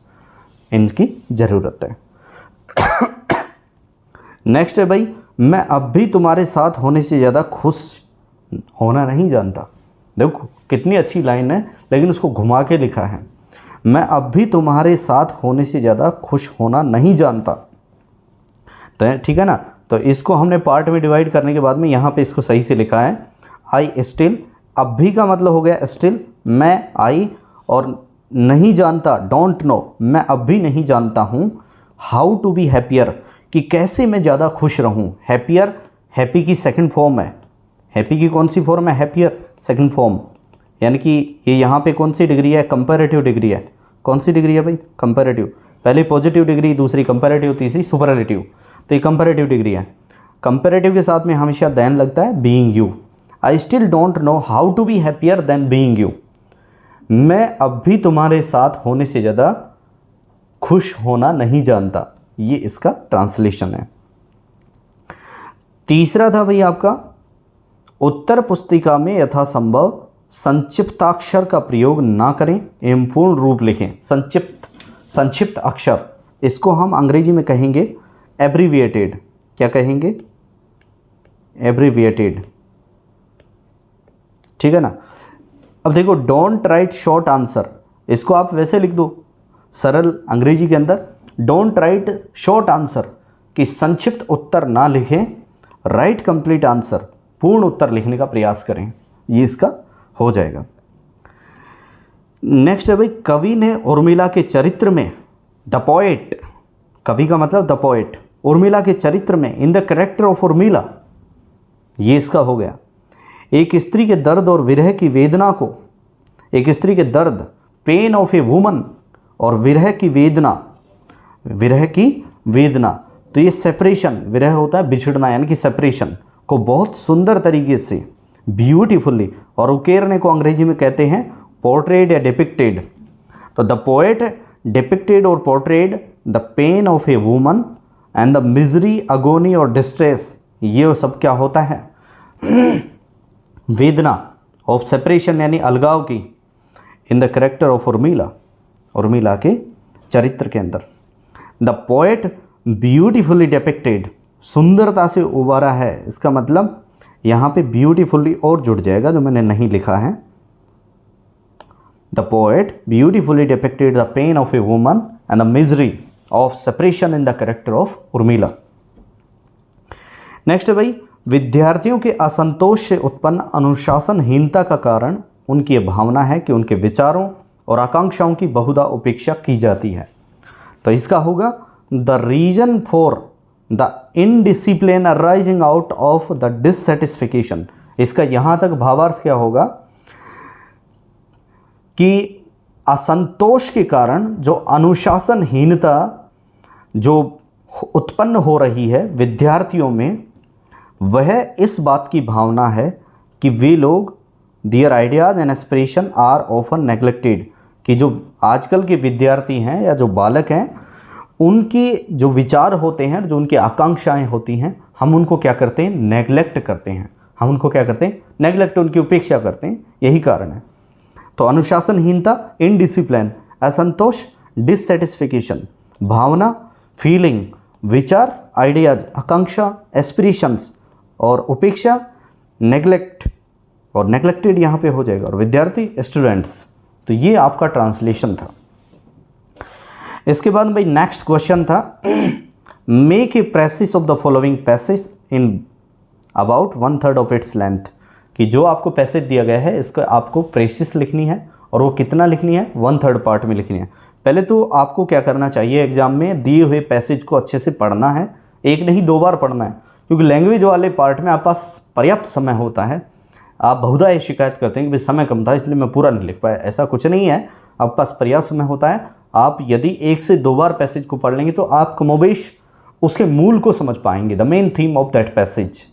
इनकी ज़रूरत है। नेक्स्ट है भाई, मैं अब भी तुम्हारे साथ होने से ज़्यादा खुश होना नहीं जानता। देखो कितनी अच्छी लाइन है, लेकिन उसको घुमा के लिखा है, मैं अब भी तुम्हारे साथ होने से ज़्यादा खुश होना नहीं जानता। तो ठीक है ना। तो इसको हमने पार्ट में डिवाइड करने के बाद में यहाँ पे इसको सही से लिखा है, आई स्टिल। अब भी का मतलब हो गया स्टिल, मैं, आई, और नहीं जानता डोंट नो, मैं अब भी नहीं जानता हूँ। हाउ टू बी हैप्पियर, कि कैसे मैं ज़्यादा खुश रहूँ। हैप्पियर, हैप्पी की सेकंड फॉर्म है। हैप्पी की कौन सी फॉर्म है? हैप्पियर सेकंड फॉर्म, यानी कि ये यहाँ पे कौन सी डिग्री है? कंपैरेटिव डिग्री है। कौन सी डिग्री है भाई? कंपैरेटिव। पहले पॉजिटिव डिग्री, दूसरी कंपैरेटिव, तीसरी सुपरलेटिव। तो ये कंपैरेटिव डिग्री है। कंपैरेटिव के साथ में हमेशा देन लगता है being you. I still don't know how to be happier than being you. मैं अब भी तुम्हारे साथ होने से ज़्यादा खुश होना नहीं जानता। ये इसका ट्रांसलेशन है। तीसरा था भाई आपका, उत्तर पुस्तिका में यथासंभव संक्षिप्ताक्षर का प्रयोग ना करें एवं पूर्ण रूप लिखें। संक्षिप्त अक्षर, इसको हम अंग्रेजी में कहेंगे एब्रीविएटेड। क्या कहेंगे? एब्रीविएटेड, ठीक है ना। अब देखो, डोंट राइट शॉर्ट आंसर, इसको आप वैसे लिख दो सरल अंग्रेजी के अंदर, डोंट राइट शॉर्ट आंसर, कि संक्षिप्त उत्तर ना लिखें, राइट कंप्लीट आंसर, पूर्ण उत्तर लिखने का प्रयास करें। ये इसका हो जाएगा। नेक्स्ट है भाई, कवि ने उर्मिला के चरित्र में, द पोएट, कवि का मतलब द पोएट, उर्मिला के चरित्र में, in the character of Urmila, ये इसका हो गया। एक स्त्री के दर्द और विरह की वेदना को, एक स्त्री के दर्द, पेन ऑफ ए वुमन, और विरह की वेदना, विरह की वेदना, तो ये सेपरेशन, विरह होता है बिछड़ना, यानी कि सेपरेशन को बहुत सुंदर तरीके से, ब्यूटीफुल्ली, और उकेरने को अंग्रेजी में कहते हैं पोर्ट्रेड या डिपिक्टेड। तो द पोएट डिपिक्टेड और portrayed the pain of a woman and the misery, agony और डिस्ट्रेस, ये सब क्या होता है? वेदना ऑफ सेपरेशन यानी अलगाव की, in the character of Urmila, Urmila के चरित्र के अंदर। द पोएट ब्यूटीफुली डिपिक्टेड, सुंदरता से उबारा है, इसका मतलब यहाँ पे ब्यूटीफुली और जुड़ जाएगा जो मैंने नहीं लिखा है। The poet beautifully depicted the pain of a woman and the misery of separation in the character of Urmila. Next है भाई, विद्यार्थियों के असंतोष से उत्पन्न अनुशासनहीनता का कारण उनकी भावना है कि उनके विचारों और आकांक्षाओं की बहुधा उपेक्षा की जाती है। तो इसका होगा the reason for the indiscipline arising out of the dissatisfaction. इसका यहाँ तक भावार्थ क्या होगा कि असंतोष के कारण जो अनुशासनहीनता जो उत्पन्न हो रही है विद्यार्थियों में, वह इस बात की भावना है कि वे लोग their ideas and aspiration are often neglected, कि जो आजकल के विद्यार्थी हैं या जो बालक हैं, उनकी जो विचार होते हैं, जो उनकी आकांक्षाएं होती हैं, हम उनको क्या करते हैं, नेग्लेक्ट करते हैं। हम उनको क्या करते हैं, नेग्लेक्ट, उनकी उपेक्षा करते हैं। यही कारण है। तो अनुशासनहीनता, इनडिसिप्लिन, असंतोष, डिससेटिस्फिकेशन, भावना, फीलिंग, विचार, आइडियाज, आकांक्षा, एस्पिरेशंस, और उपेक्षा, नेग्लेक्ट, और नेग्लेक्टेड यहाँ पे हो जाएगा, और विद्यार्थी, स्टूडेंट्स। तो ये आपका ट्रांसलेशन था। इसके बाद भाई नेक्स्ट क्वेश्चन था, make a precious of the following passage in about 1/3 of its length, कि जो आपको पैसेज दिया गया है इसको आपको प्रेसिस लिखनी है, और वो कितना लिखनी है, 1/3 पार्ट में लिखनी है। पहले तो आपको क्या करना चाहिए, एग्जाम में दिए हुए पैसेज को अच्छे से पढ़ना है, एक नहीं 2 बार पढ़ना है, क्योंकि लैंग्वेज वाले पार्ट में आपके पास पर्याप्त समय होता है। आप बहुधा ये शिकायत करते हैं कि भाई समय कम था इसलिए मैं पूरा नहीं लिख पाया, ऐसा कुछ नहीं है, आपके पास पर्याप्त समय होता है। आप यदि 1 से 2 बार पैसेज को पढ़ लेंगे तो आप कमोबेश उसके मूल को समझ पाएंगे, the main theme of that passage.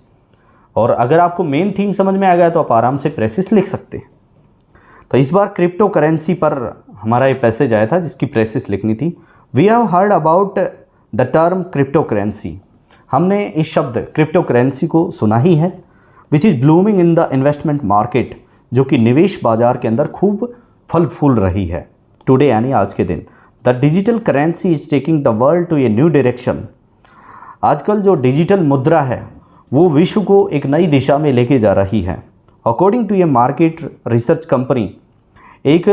और अगर आपको मेन थीम समझ में आ गया तो आप आराम से प्रेसिस लिख सकते हैं। तो इस बार क्रिप्टो करेंसी पर हमारा ये पैसेज आया था जिसकी प्रेसिस लिखनी थी। We have heard about the term crypto currency, हमने इस शब्द क्रिप्टो करेंसी को सुना ही है, which is blooming in the investment market, जो कि निवेश बाजार के अंदर खूब फल फूल रही है। टुडे यानी आज के दिन, the digital currency is taking the world to a new direction, आजकल जो डिजिटल मुद्रा है वो विश्व को एक नई दिशा में लेके जा रही है। According to a market research company, एक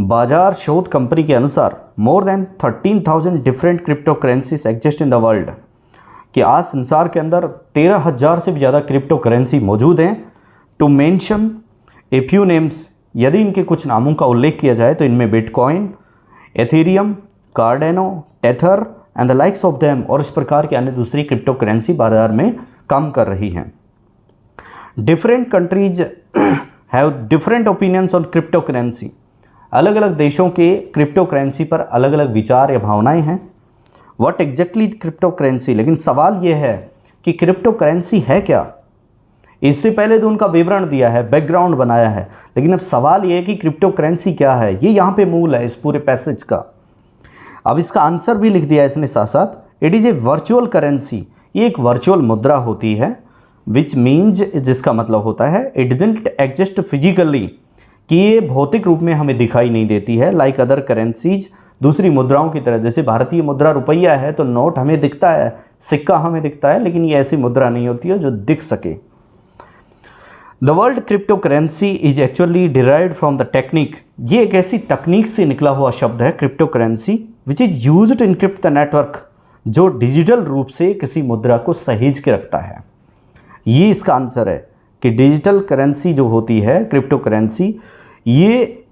बाजार शोध कंपनी के अनुसार, more than 13,000 different crypto currencies exist in the world, कि आज संसार के अंदर 13,000 से भी ज़्यादा क्रिप्टो करेंसी मौजूद हैं। To mention a few names, यदि इनके कुछ नामों का उल्लेख किया जाए तो इनमें bitcoin, Ethereum, कार्डेनो, tether and the likes of them, और इस प्रकार के अन्य दूसरी क्रिप्टो करेंसी बाजार में काम कर रही हैं। Different countries have different opinions on crypto currency, अलग अलग देशों के क्रिप्टो करेंसी पर अलग अलग विचार या भावनाएं हैं। व्हाट एग्जैक्टली क्रिप्टो करेंसी, लेकिन सवाल यह है कि क्रिप्टो करेंसी है क्या। इससे पहले तो उनका विवरण दिया है, बैकग्राउंड बनाया है, लेकिन अब सवाल यह है कि क्रिप्टो करेंसी क्या है। ये यहाँ पे मूल है इस पूरे पैसेज का। अब इसका आंसर भी लिख दिया इसने साथ साथ, it is a virtual currency, ये एक वर्चुअल मुद्रा होती है, विच मीन्स, जिसका मतलब होता है इट डजंट एग्जिस्ट फिजिकली, कि ये भौतिक रूप में हमें दिखाई नहीं देती है, लाइक अदर करेंसीज, दूसरी मुद्राओं की तरह। जैसे भारतीय मुद्रा रुपया है तो नोट हमें दिखता है, सिक्का हमें दिखता है, लेकिन ये ऐसी मुद्रा नहीं होती है जो दिख सके। The world crypto currency is actually derived from the technique, ये एक ऐसी तकनीक से निकला हुआ शब्द है crypto currency, which is used to encrypt the network, जो डिजिटल रूप से किसी मुद्रा को सहेज के रखता है। ये इसका आंसर है कि डिजिटल करेंसी जो होती है क्रिप्टो करेंसी, ये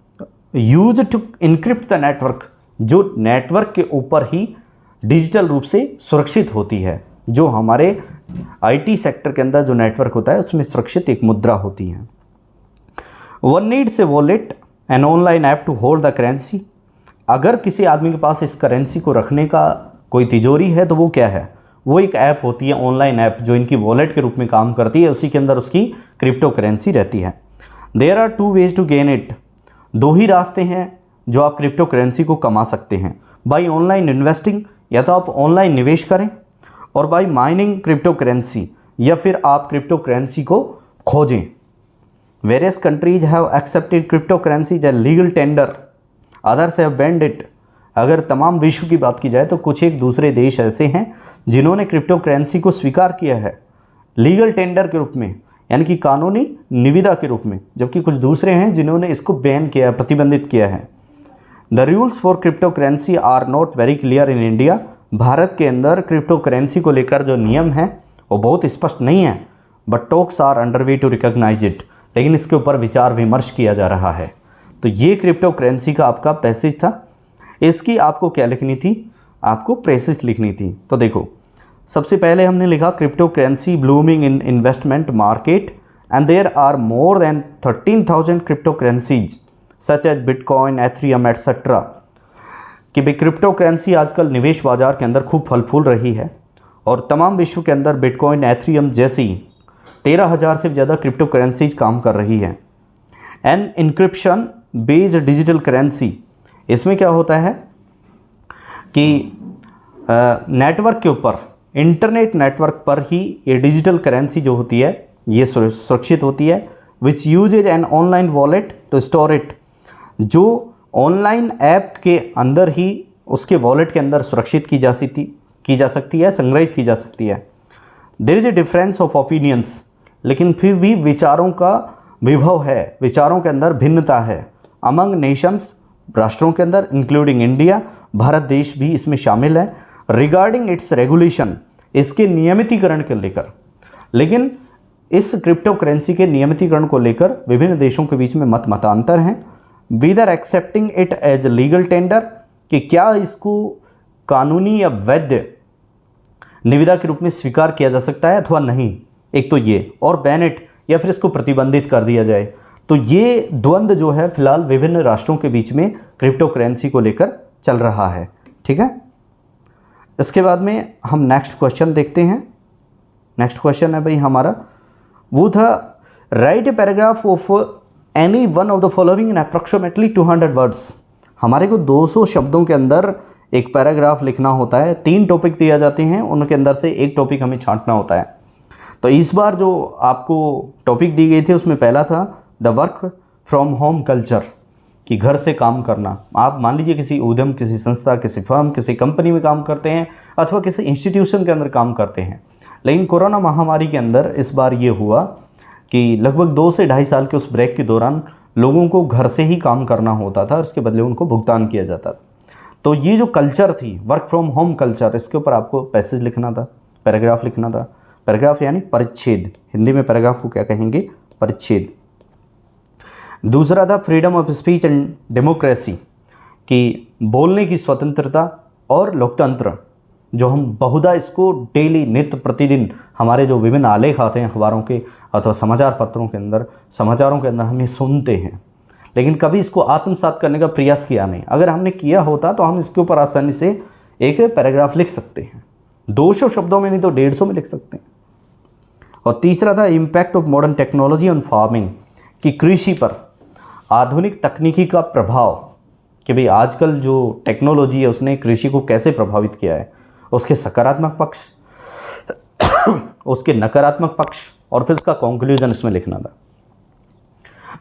use to encrypt the network, जो नेटवर्क के ऊपर ही डिजिटल रूप से सुरक्षित होती है। जो हमारे आईटी सेक्टर के अंदर जो नेटवर्क होता है उसमें सुरक्षित एक मुद्रा होती है। One needs a wallet an online app to hold the currency, अगर किसी आदमी के पास इस करेंसी को रखने का कोई तिजोरी है तो वो क्या है, वो एक ऐप होती है, ऑनलाइन ऐप, जो इनकी वॉलेट के रूप में काम करती है, उसी के अंदर उसकी क्रिप्टो करेंसी रहती है। There are 2 ways to gain it, 2 ही रास्ते हैं जो आप क्रिप्टो करेंसी को कमा सकते हैं। बाई ऑनलाइन इन्वेस्टिंग, या तो आप ऑनलाइन निवेश करें, और बाई माइनिंग क्रिप्टो करेंसी, या फिर आप क्रिप्टो करेंसी को खोजें। Various countries have accepted crypto currency as legal tender, others have banned it. अगर तमाम विश्व की बात की जाए तो कुछ एक दूसरे देश ऐसे हैं जिन्होंने क्रिप्टो करेंसी को स्वीकार किया है लीगल टेंडर के रूप में, यानी कि कानूनी निविदा के रूप में, जबकि कुछ दूसरे हैं जिन्होंने इसको बैन किया है, प्रतिबंधित किया है। The rules for crypto currency are not very clear in India, भारत के अंदर क्रिप्टो करेंसी को लेकर जो नियम हैं वो बहुत स्पष्ट नहीं है, but talks are under way to recognise it, लेकिन इसके ऊपर विचार विमर्श किया जा रहा है। तो ये क्रिप्टो करेंसी का आपका पैसेज था। इसकी आपको क्या लिखनी थी, आपको प्रेसिस लिखनी थी। तो देखो, सबसे पहले हमने लिखा crypto currency blooming in investment market and there are more than 13,000 crypto currencies such as bitcoin, Ethereum etcetera, कि भाई क्रिप्टो करेंसी आजकल निवेश बाजार के अंदर खूब फल फूल रही है और तमाम विश्व के अंदर बिटकॉइन, एथेरियम जैसी 13,000 से ज़्यादा क्रिप्टो करेंसीज काम कर रही है। An encryption based digital currency, इसमें क्या होता है कि नेटवर्क के ऊपर, इंटरनेट नेटवर्क पर ही ये डिजिटल करेंसी जो होती है ये सुरक्षित होती है। Which uses an online wallet to store it, जो ऑनलाइन ऐप के अंदर ही उसके वॉलेट के अंदर सुरक्षित की जा सकती है, संग्रहित की जा सकती है। There is a difference of opinions, लेकिन फिर भी विचारों का विभव है, विचारों के अंदर भिन्नता है। अमंग नेशंस, राष्ट्रों के अंदर, इंक्लूडिंग इंडिया, भारत देश भी इसमें शामिल है। रिगार्डिंग इट्स रेगुलेशन, इसके नियमितीकरण के लेकर, लेकिन इस क्रिप्टो करेंसी के नियमितीकरण को लेकर विभिन्न देशों के बीच में मतांतर हैं। Whether accepting it as legal tender, कि क्या इसको कानूनी या वैध निविदा के रूप में स्वीकार किया जा सकता है अथवा नहीं, एक तो ये, और बैन इट, या फिर इसको प्रतिबंधित कर दिया जाए। तो ये द्वंद्व जो है फिलहाल विभिन्न राष्ट्रों के बीच में क्रिप्टो करेंसी को लेकर चल रहा है। ठीक है, इसके बाद में हम नेक्स्ट क्वेश्चन देखते हैं। नेक्स्ट क्वेश्चन है भाई हमारा, वो था right a paragraph of any one of the following in approximately 200 words. हमारे को 200 शब्दों के अंदर एक पैराग्राफ लिखना होता है। 3 टॉपिक दिया जाते हैं, उनके अंदर से एक टॉपिक हमें छांटना होता है। तो इस बार जो आपको टॉपिक दी गई थी उसमें पहला था the work from home culture, कि घर से काम करना। आप मान लीजिए किसी उद्यम, किसी संस्था, किसी फर्म, किसी कंपनी में काम करते हैं अथवा किसी इंस्टीट्यूशन के अंदर काम करते हैं, लेकिन कोरोना महामारी के अंदर इस बार ये हुआ कि लगभग 2 से 2.5 साल के उस ब्रेक के दौरान लोगों को घर से ही काम करना होता था और इसके बदले उनको भुगतान किया जाता था। तो ये जो कल्चर थी, वर्क फ्रॉम होम कल्चर, इसके ऊपर आपको पैसेज लिखना था, पैराग्राफ लिखना था। पैराग्राफ यानी परिच्छेद, हिंदी में पैराग्राफ को क्या कहेंगे, परिच्छेद। दूसरा था freedom of speech and democracy, कि बोलने की स्वतंत्रता और लोकतंत्र, जो हम बहुधा इसको डेली, नित्य प्रतिदिन हमारे जो विभिन्न आलेख आते हैं अखबारों के अथवा समाचार पत्रों के अंदर, समाचारों के अंदर हम ये सुनते हैं, लेकिन कभी इसको आत्मसात करने का प्रयास किया नहीं। अगर हमने किया होता तो हम इसके ऊपर आसानी से एक पैराग्राफ लिख सकते हैं, 200 शब्दों में नहीं तो 150 में लिख सकते हैं। और तीसरा था impact of modern technology on farming, कि कृषि पर आधुनिक तकनीकी का प्रभाव, कि भाई आजकल जो टेक्नोलॉजी है उसने कृषि को कैसे प्रभावित किया है, उसके सकारात्मक पक्ष, उसके नकारात्मक पक्ष, और फिर उसका कंक्लूजन इसमें लिखना था।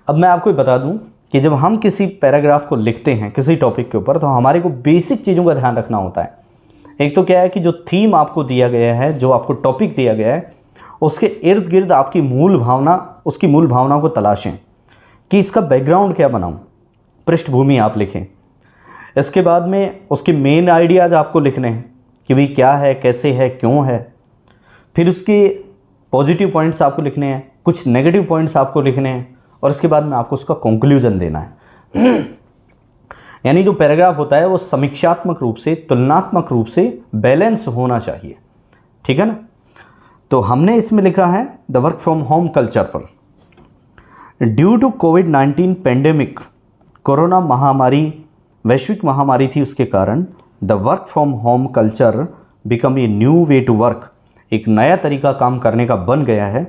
अब मैं आपको बता दूं कि जब हम किसी पैराग्राफ को लिखते हैं किसी टॉपिक के ऊपर, तो हमारे को बेसिक चीज़ों का ध्यान रखना होता है। एक तो क्या है कि जो थीम आपको दिया गया है, जो आपको टॉपिक दिया गया है, उसके इर्द गिर्द आपकी मूल भावना, उसकी मूल भावना को तलाशें कि इसका बैकग्राउंड क्या बनाऊं, पृष्ठभूमि आप लिखें। इसके बाद में उसके मेन आइडियाज़ आपको लिखने हैं कि भाई क्या है, कैसे है, क्यों है। फिर उसके पॉजिटिव पॉइंट्स आपको लिखने हैं, कुछ नेगेटिव पॉइंट्स आपको लिखने हैं, और इसके बाद में आपको उसका कंक्लूजन देना है। यानी जो पैराग्राफ होता है वो समीक्षात्मक रूप से, तुलनात्मक रूप से बैलेंस होना चाहिए। ठीक है ना। तो हमने इसमें लिखा है the work from home culture पर, ड्यू टू कोविड-19 पेंडेमिक, कोरोना महामारी वैश्विक महामारी थी, उसके कारण the work from home culture become a new way to work, एक नया तरीका काम करने का बन गया है।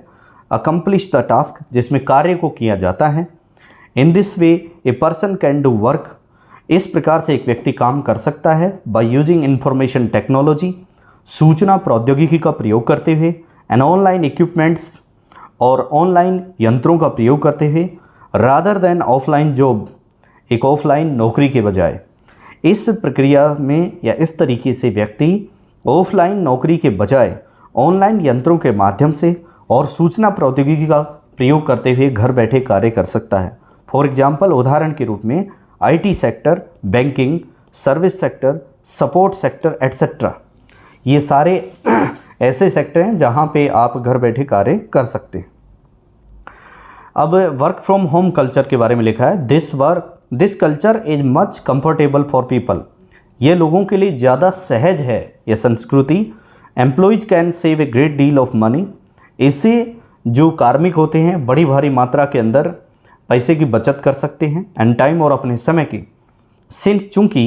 अकम्प्लिश द टास्क, जिसमें कार्य को किया जाता है। In this way A person can do work, इस प्रकार से एक व्यक्ति काम कर सकता है। बाय यूजिंग इंफॉर्मेशन टेक्नोलॉजी, सूचना प्रौद्योगिकी का प्रयोग करते हुए, एंड ऑनलाइन इक्विपमेंट्स, और ऑनलाइन यंत्रों का प्रयोग करते हुए, रादर देन ऑफलाइन जॉब, एक ऑफलाइन नौकरी के बजाय। इस प्रक्रिया में या इस तरीके से व्यक्ति ऑफलाइन नौकरी के बजाय ऑनलाइन यंत्रों के माध्यम से और सूचना प्रौद्योगिकी का प्रयोग करते हुए घर बैठे कार्य कर सकता है। फॉर एग्जाम्पल, उदाहरण के रूप में IT sector, banking, service sector, support sector etcetera, ये सारे ऐसे सेक्टर हैं जहाँ पे आप घर बैठे कार्य कर सकते हैं। अब वर्क फ्रॉम होम कल्चर के बारे में लिखा है, this culture is much comfortable for people, ये लोगों के लिए ज़्यादा सहज है यह संस्कृति। Employees can save a great deal of money, इससे जो कार्मिक होते हैं बड़ी भारी मात्रा के अंदर पैसे की बचत कर सकते हैं एंड टाइम और अपने समय की। सिंस चूँकि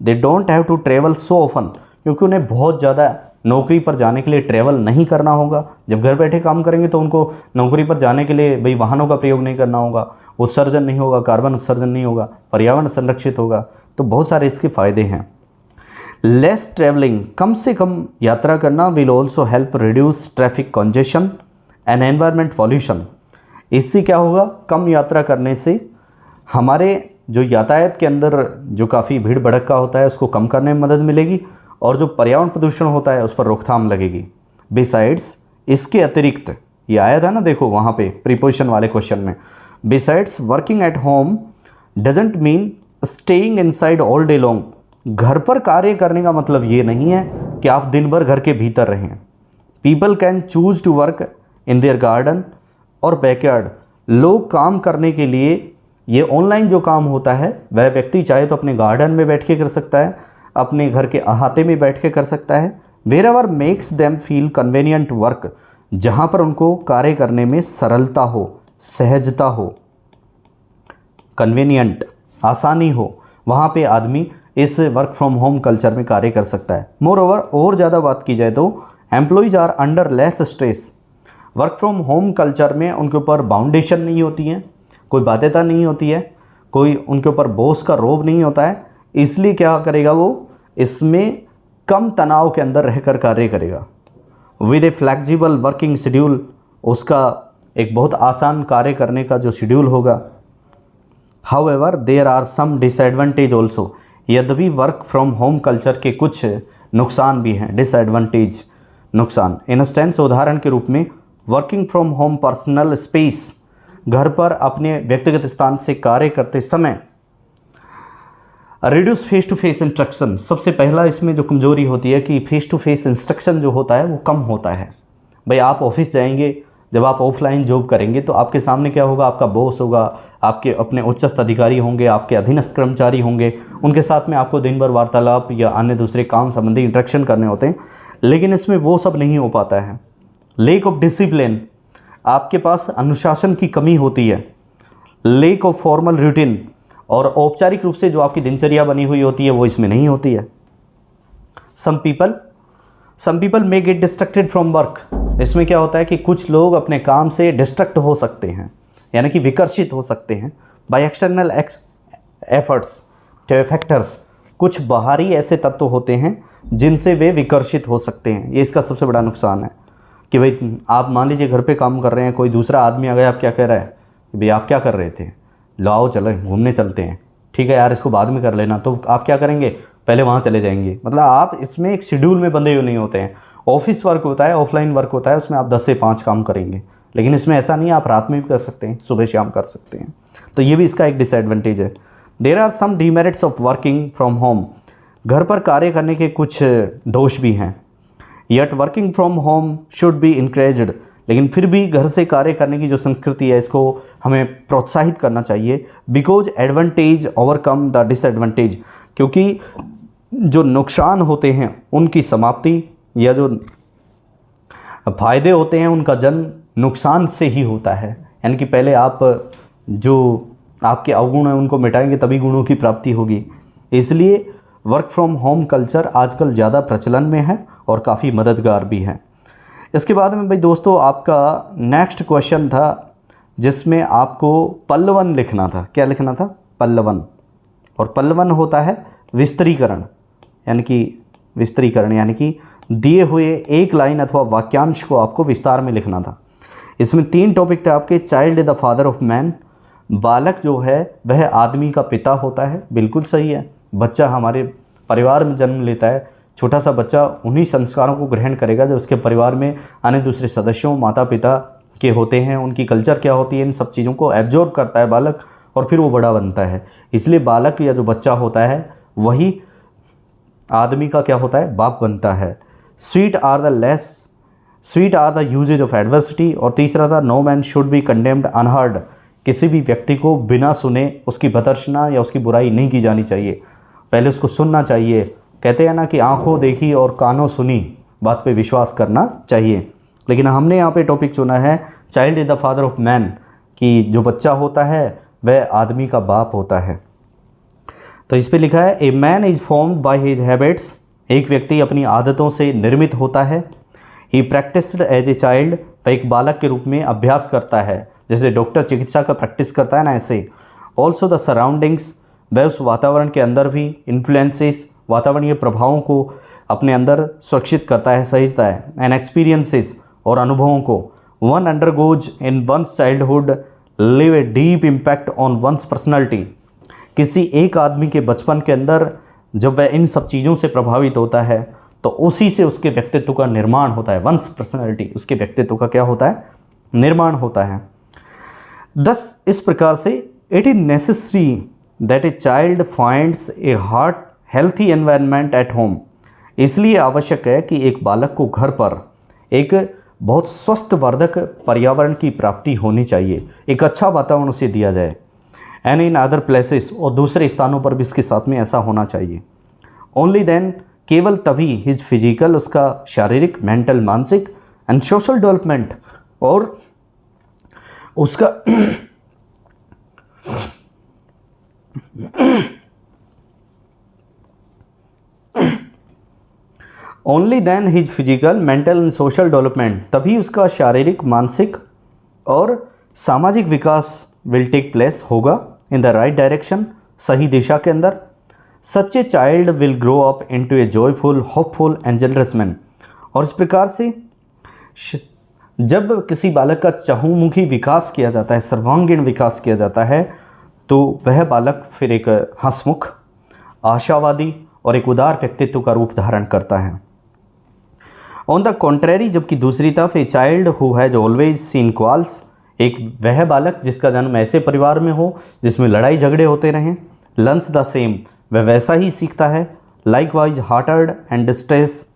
they don't have to travel so often, क्योंकि उन्हें बहुत ज़्यादा नौकरी पर जाने के लिए ट्रैवल नहीं करना होगा। जब घर बैठे काम करेंगे तो उनको नौकरी पर जाने के लिए भाई वाहनों का प्रयोग नहीं करना होगा, उत्सर्जन नहीं होगा, कार्बन उत्सर्जन नहीं होगा, पर्यावरण संरक्षित होगा। तो बहुत सारे इसके फ़ायदे हैं। लेस ट्रैवलिंग, कम से कम यात्रा करना, will also help reduce traffic congestion and environment pollution. इससे क्या होगा, कम यात्रा करने से हमारे जो यातायात के अंदर जो काफ़ी भीड़ भड़क्का होता है उसको कम करने में मदद मिलेगी और जो पर्यावरण प्रदूषण होता है उस पर रोकथाम लगेगी। बिसाइड्स, इसके अतिरिक्त, ये आया था ना देखो वहाँ पे प्रीपोजिशन वाले क्वेश्चन में, besides working at home doesn't mean staying inside all day long. घर पर कार्य करने का मतलब ये नहीं है कि आप दिन भर घर के भीतर रहें। People can choose to work in their garden और बैकयार्ड। लोग काम करने के लिए, ये ऑनलाइन जो काम होता है वह व्यक्ति चाहे तो अपने गार्डन में बैठ के कर सकता है, अपने घर के अहाते में बैठ के कर सकता है। Wherever makes them feel convenient work, जहाँ पर उनको कार्य करने में सरलता हो, सहजता हो, कन्वीनियंट, आसानी हो, वहाँ पे आदमी इस वर्क फ्रॉम होम कल्चर में कार्य कर सकता है। मोर ओवर, और ज़्यादा बात की जाए तो employees are under less stress. Work from home culture में उनके ऊपर बाउंडेशन नहीं होती है, कोई बाध्यता नहीं होती है, कोई उनके ऊपर बॉस का रोब नहीं होता है। इसलिए क्या करेगा वो, इसमें कम तनाव के अंदर रहकर कार्य करेगा। With A flexible working schedule, उसका एक बहुत आसान कार्य करने का जो शेड्यूल होगा। However there are some disadvantage also, यद्यपि वर्क फ्रॉम होम कल्चर के कुछ नुकसान भी हैं, डिसएडवांटेज, नुकसान। इंस्टेंस, उदाहरण के रूप में, working from home personal space, घर पर अपने व्यक्तिगत स्थान से कार्य करते समय reduce face to face instruction. सबसे पहला इसमें जो कमजोरी होती है कि फेस टू फेस इंस्ट्रक्शन जो होता है वो कम होता है। भाई आप ऑफिस जाएंगे, जब आप ऑफलाइन जॉब करेंगे तो आपके सामने क्या होगा, आपका बॉस होगा, आपके अपने उच्चस्थ अधिकारी होंगे, आपके अधीनस्थ कर्मचारी होंगे, उनके साथ में आपको दिन भर वार्तालाप या अन्य दूसरे काम संबंधी इंटरेक्शन करने होते हैं। लेकिन इसमें वो सब नहीं हो पाता है। लेक ऑफ डिसिप्लिन, आपके पास अनुशासन की कमी होती है। लेक ऑफ फॉर्मल रूटीन, और औपचारिक रूप से जो आपकी दिनचर्या बनी हुई होती है वो इसमें नहीं होती है। Some people may get distracted from work. इसमें क्या होता है कि कुछ लोग अपने काम से डिस्ट्रैक्ट हो सकते हैं, यानी कि विकर्षित हो सकते हैं बाय एक्सटर्नल एफर्ट्स फैक्टर्स। कुछ बाहरी ऐसे तत्व होते हैं जिनसे वे विकर्षित हो सकते हैं। ये इसका सबसे बड़ा नुकसान है कि भाई आप मान लीजिए घर पे काम कर रहे हैं, कोई दूसरा आदमी आ गया, आप क्या कह रहा है कि भाई आप क्या कर रहे थे, लो आओ चलो घूमने चलते हैं, ठीक है यार इसको बाद में कर लेना। तो आप क्या करेंगे, पहले वहाँ चले जाएंगे। मतलब आप इसमें एक शेड्यूल में बंधे हुए नहीं होते हैं। ऑफिस वर्क होता है, ऑफलाइन वर्क होता है, उसमें आप 10 से 5 काम करेंगे, लेकिन इसमें ऐसा नहीं है, आप रात में भी कर सकते हैं, सुबह शाम कर सकते हैं। तो ये भी इसका एक डिसएडवांटेज है। There are some demerits of working from home. घर पर कार्य करने के कुछ दोष भी हैं। Yet working from home should be encouraged, लेकिन फिर भी घर से कार्य करने की जो संस्कृति है इसको हमें प्रोत्साहित करना चाहिए। Because advantage overcome the disadvantage, क्योंकि जो नुकसान होते हैं उनकी समाप्ति या जो फायदे होते हैं उनका जन्म नुकसान से ही होता है। यानी कि पहले आप जो आपके अवगुण हैं उनको मिटाएंगे तभी गुणों की प्राप्ति होगी। इसलिए वर्क फ्रॉम होम कल्चर आजकल ज़्यादा प्रचलन में है और काफ़ी मददगार भी है। इसके बाद में भाई दोस्तों आपका नेक्स्ट क्वेश्चन था जिसमें आपको पल्लवन लिखना था। क्या लिखना था? पल्लवन। और पल्लवन होता है विस्तरीकरण, यानी कि दिए हुए एक लाइन अथवा वाक्यांश को आपको विस्तार में लिखना था। इसमें 3 टॉपिक थे आपके। Child is the father of man, बालक जो है वह आदमी का पिता होता है, बिल्कुल सही है। बच्चा हमारे परिवार में जन्म लेता है, छोटा सा बच्चा उन्हीं संस्कारों को ग्रहण करेगा जो उसके परिवार में अन्य दूसरे सदस्यों माता पिता के होते हैं। उनकी कल्चर क्या होती है, इन सब चीज़ों को एब्जॉर्ब करता है बालक और फिर वो बड़ा बनता है। इसलिए बालक या जो बच्चा होता है वही आदमी का क्या होता है, बाप बनता है। Sweet are the uses of adversity. और तीसरा था no man should be condemned unheard, किसी भी व्यक्ति को बिना सुने उसकी भर्त्सना या उसकी बुराई नहीं की जानी चाहिए, पहले उसको सुनना चाहिए। कहते हैं ना कि आंखों देखी और कानों सुनी बात पे विश्वास करना चाहिए। लेकिन हमने यहाँ पे टॉपिक चुना है child is the father of man, कि जो बच्चा होता है वह आदमी का बाप होता है। तो इस पे लिखा है a man is formed by his habits, एक व्यक्ति अपनी आदतों से निर्मित होता है। ही प्रैक्टिस्ड एज ए चाइल्ड, वह एक बालक के रूप में अभ्यास करता है, जैसे डॉक्टर चिकित्सा का प्रैक्टिस करता है ना, ऐसे। ऑल्सो द सराउंडिंग्स, वह उस वातावरण के अंदर भी इन्फ्लुएंसेस, वातावरणीय प्रभावों को अपने अंदर सुरक्षित करता है, सहिता है। एंड एक्सपीरियंसेस, और अनुभवों को। One undergoes in one's childhood leave a deep impact on one's personality, किसी एक आदमी के बचपन के अंदर जब वह इन सब चीज़ों से प्रभावित होता है तो उसी से उसके व्यक्तित्व का निर्माण होता है। वंस पर्सनैलिटी, उसके व्यक्तित्व का क्या होता है, निर्माण होता है। दस इस प्रकार से it is necessary that a child finds A heart healthy environment at home, इसलिए आवश्यक है कि एक बालक को घर पर एक बहुत स्वस्थ वर्धक पर्यावरण की प्राप्ति होनी चाहिए, एक अच्छा वातावरण उसे दिया जाए। एंड इन अदर प्लेसेस, और दूसरे स्थानों पर भी इसके साथ में ऐसा होना चाहिए। ओनली देन, केवल तभी हिज फिजिकल, उसका शारीरिक, मेंटल, मानसिक एंड सोशल डेवलपमेंट, और उसका only then his physical, mental and social development, तभी उसका शारीरिक, मानसिक और सामाजिक विकास विल टेक प्लेस होगा इन द राइट डायरेक्शन, सही दिशा के अंदर। Such a child will grow up into a joyful, hopeful and generous man, और इस प्रकार से जब किसी बालक का चहुमुखी विकास किया जाता है, सर्वांगीण विकास किया जाता है, तो वह बालक फिर एक हंसमुख, आशावादी और एक उदार व्यक्तित्व का रूप धारण करता है। ऑन द कॉन्ट्रेरी, जबकि दूसरी तरफ a child who has always seen quarrels, एक वह बालक जिसका जन्म ऐसे परिवार में हो जिसमें लड़ाई झगड़े होते रहें, लर्न्स द सेम, वह वैसा ही सीखता है। लाइकवाइज हार्टेड एंड डिस्ट्रेस,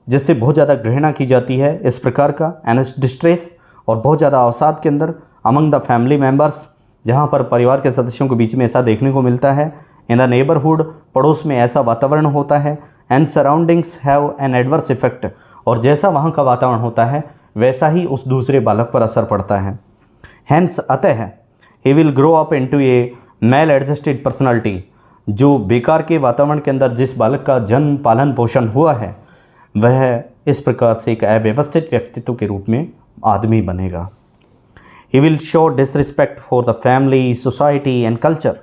जिससे बहुत ज़्यादा घृणा की जाती है, इस प्रकार का। एंड डिस्ट्रेस, और बहुत ज़्यादा अवसाद के अंदर। अमंग द फैमिली मेम्बर्स, जहाँ पर परिवार के सदस्यों के बीच में ऐसा देखने को मिलता है। इन द नेबरहुड, पड़ोस में ऐसा वातावरण होता है। And surroundings have an adverse effect, और जैसा वहाँ का वातावरण होता है वैसा ही उस दूसरे बालक पर असर पड़ता है। हैंस, अतः he will grow up into a maladjusted personality, जो बेकार के वातावरण के अंदर जिस बालक का जन्म, पालन पोषण हुआ है, वह इस प्रकार से एक अव्यवस्थित व्यक्तित्व के रूप में आदमी बनेगा। He will show disrespect for the family, society and culture,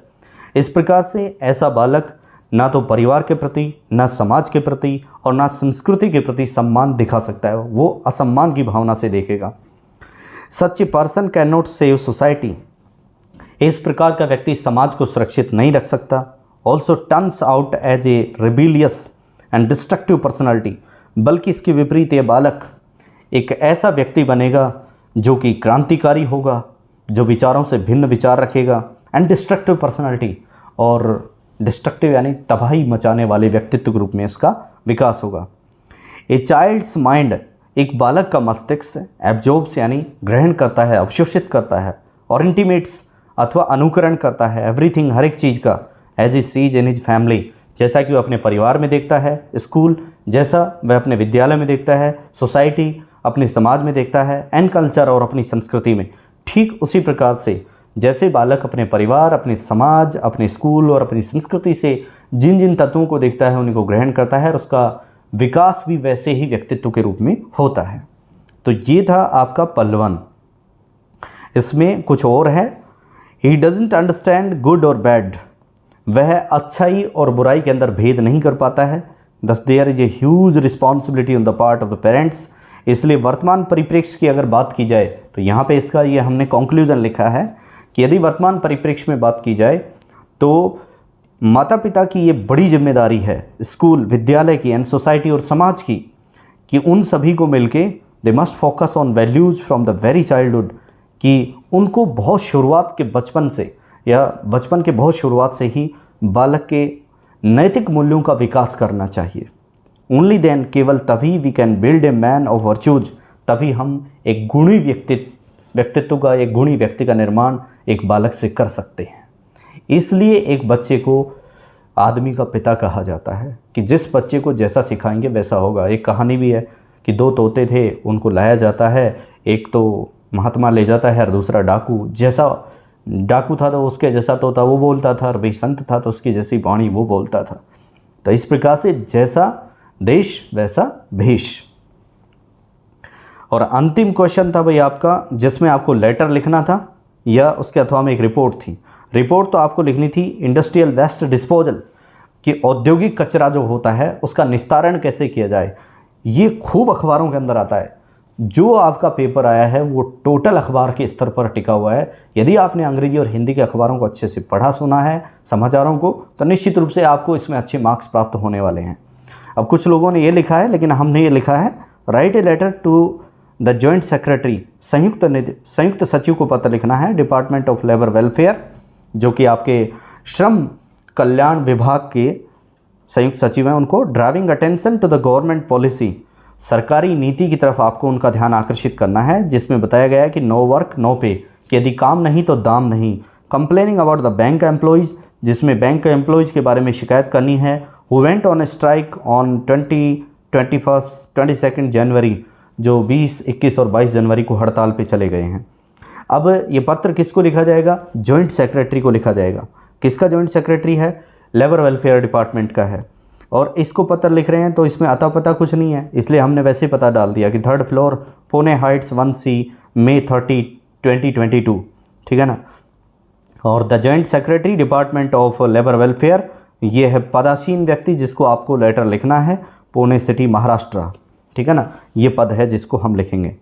इस प्रकार से ऐसा बालक ना तो परिवार के प्रति, ना समाज के प्रति और ना संस्कृति के प्रति सम्मान दिखा सकता है, वो असम्मान की भावना से देखेगा। Such a person can not save society, इस प्रकार का व्यक्ति समाज को सुरक्षित नहीं रख सकता। Also turns out as a rebellious and destructive personality, बल्कि इसके विपरीत ये बालक एक ऐसा व्यक्ति बनेगा जो कि क्रांतिकारी होगा, जो विचारों से भिन्न विचार रखेगा। एंड डिस्ट्रक्टिव पर्सनालिटी, और डिस्ट्रक्टिव यानी तबाही मचाने वाले व्यक्तित्व के रूप में इसका विकास होगा। ए चाइल्ड्स माइंड, एक बालक का मस्तिष्क एब्जॉर्ब्स यानी ग्रहण करता है, अवशोषित करता है, और इंटीमेट्स अथवा अनुकरण करता है एवरीथिंग, हर एक चीज़ का, as a sees in his family, जैसा कि वह अपने परिवार में देखता है, स्कूल जैसा वह अपने विद्यालय में देखता है, सोसाइटी अपने समाज में देखता है, एंड कल्चर और अपनी संस्कृति में। ठीक उसी प्रकार से जैसे बालक अपने परिवार, अपने समाज, अपने स्कूल और अपनी संस्कृति से जिन जिन तत्वों को देखता है उन्हीं को ग्रहण करता है, और उसका विकास भी वैसे ही व्यक्तित्व के रूप में होता है। तो ये था आपका पल्लवन। इसमें कुछ और है। ही डजंट अंडरस्टैंड गुड और बैड, वह अच्छाई और बुराई के अंदर भेद नहीं कर पाता है। Thus there is a huge responsibility on the part of the parents, इसलिए वर्तमान परिप्रेक्ष्य की अगर बात की जाए तो यहाँ पे इसका ये हमने कंक्लूजन लिखा है कि यदि वर्तमान परिप्रेक्ष्य में बात की जाए तो माता पिता की ये बड़ी जिम्मेदारी है, स्कूल, विद्यालय की एंड सोसाइटी और समाज की, कि उन सभी को मिलके they must focus on values from the very childhood, कि उनको बहुत शुरुआत के बचपन से या बचपन के बहुत शुरुआत से ही बालक के नैतिक मूल्यों का विकास करना चाहिए। ओनली देन, केवल तभी we can build a man of virtues, तभी हम एक गुणी व्यक्तित्व का, एक गुणी व्यक्ति का निर्माण एक बालक से कर सकते हैं। इसलिए एक बच्चे को आदमी का पिता कहा जाता है कि जिस बच्चे को जैसा सिखाएंगे वैसा होगा। एक कहानी भी है कि दो तोते थे, उनको लाया जाता है, एक तो महात्मा ले जाता है और दूसरा डाकू। जैसा डाकू था तो उसके जैसा तोता वो बोलता था, और भाई संत था तो उसकी जैसी वाणी वो बोलता था। तो इस प्रकार से जैसा देश वैसा भेष। और अंतिम क्वेश्चन था भाई आपका, जिसमें आपको लेटर लिखना था या उसके अथवा में एक रिपोर्ट थी। रिपोर्ट तो आपको लिखनी थी इंडस्ट्रियल वेस्ट डिस्पोजल, कि औद्योगिक कचरा जो होता है उसका निस्तारण कैसे किया जाए। ये खूब अखबारों के अंदर आता है। जो आपका पेपर आया है वो टोटल अखबार के स्तर पर टिका हुआ है। यदि आपने अंग्रेजी और हिंदी के अखबारों को अच्छे से पढ़ा सुना है, समाचारों को, तो निश्चित रूप से आपको इसमें अच्छे मार्क्स प्राप्त होने वाले हैं। अब कुछ लोगों ने ये लिखा है, लेकिन हमने ये लिखा है write a letter to the joint secretary, संयुक्त सचिव को पत्र लिखना है, डिपार्टमेंट ऑफ लेबर वेलफेयर, जो कि आपके श्रम कल्याण विभाग के संयुक्त सचिव हैं। उनको driving attention to the government policy, सरकारी नीति की तरफ आपको उनका ध्यान आकर्षित करना है, जिसमें बताया गया है कि नो वर्क नो पे, कि यदि काम नहीं तो दाम नहीं। Complaining about the bank employees, जिसमें बैंक एम्प्लॉयज़ के बारे में शिकायत करनी है। Who went on strike on 22 जनवरी, जो 20, 21 और 22 जनवरी को हड़ताल पे चले गए हैं। अब ये पत्र किसको लिखा जाएगा? जॉइंट सेक्रेटरी को लिखा जाएगा। किसका जॉइंट सेक्रेटरी है? लेबर वेलफेयर डिपार्टमेंट का है। और इसको पत्र लिख रहे हैं तो इसमें अता पता कुछ नहीं है, इसलिए हमने वैसे पता डाल दिया कि 3rd floor, Pune Heights 1C, May 30, 2022, ठीक है ना। और the joint secretary department of labour welfare, ये है पदासीन व्यक्ति जिसको आपको लेटर लिखना है, पुणे सिटी महाराष्ट्र, ठीक है ना। ये पद है जिसको हम लिखेंगे।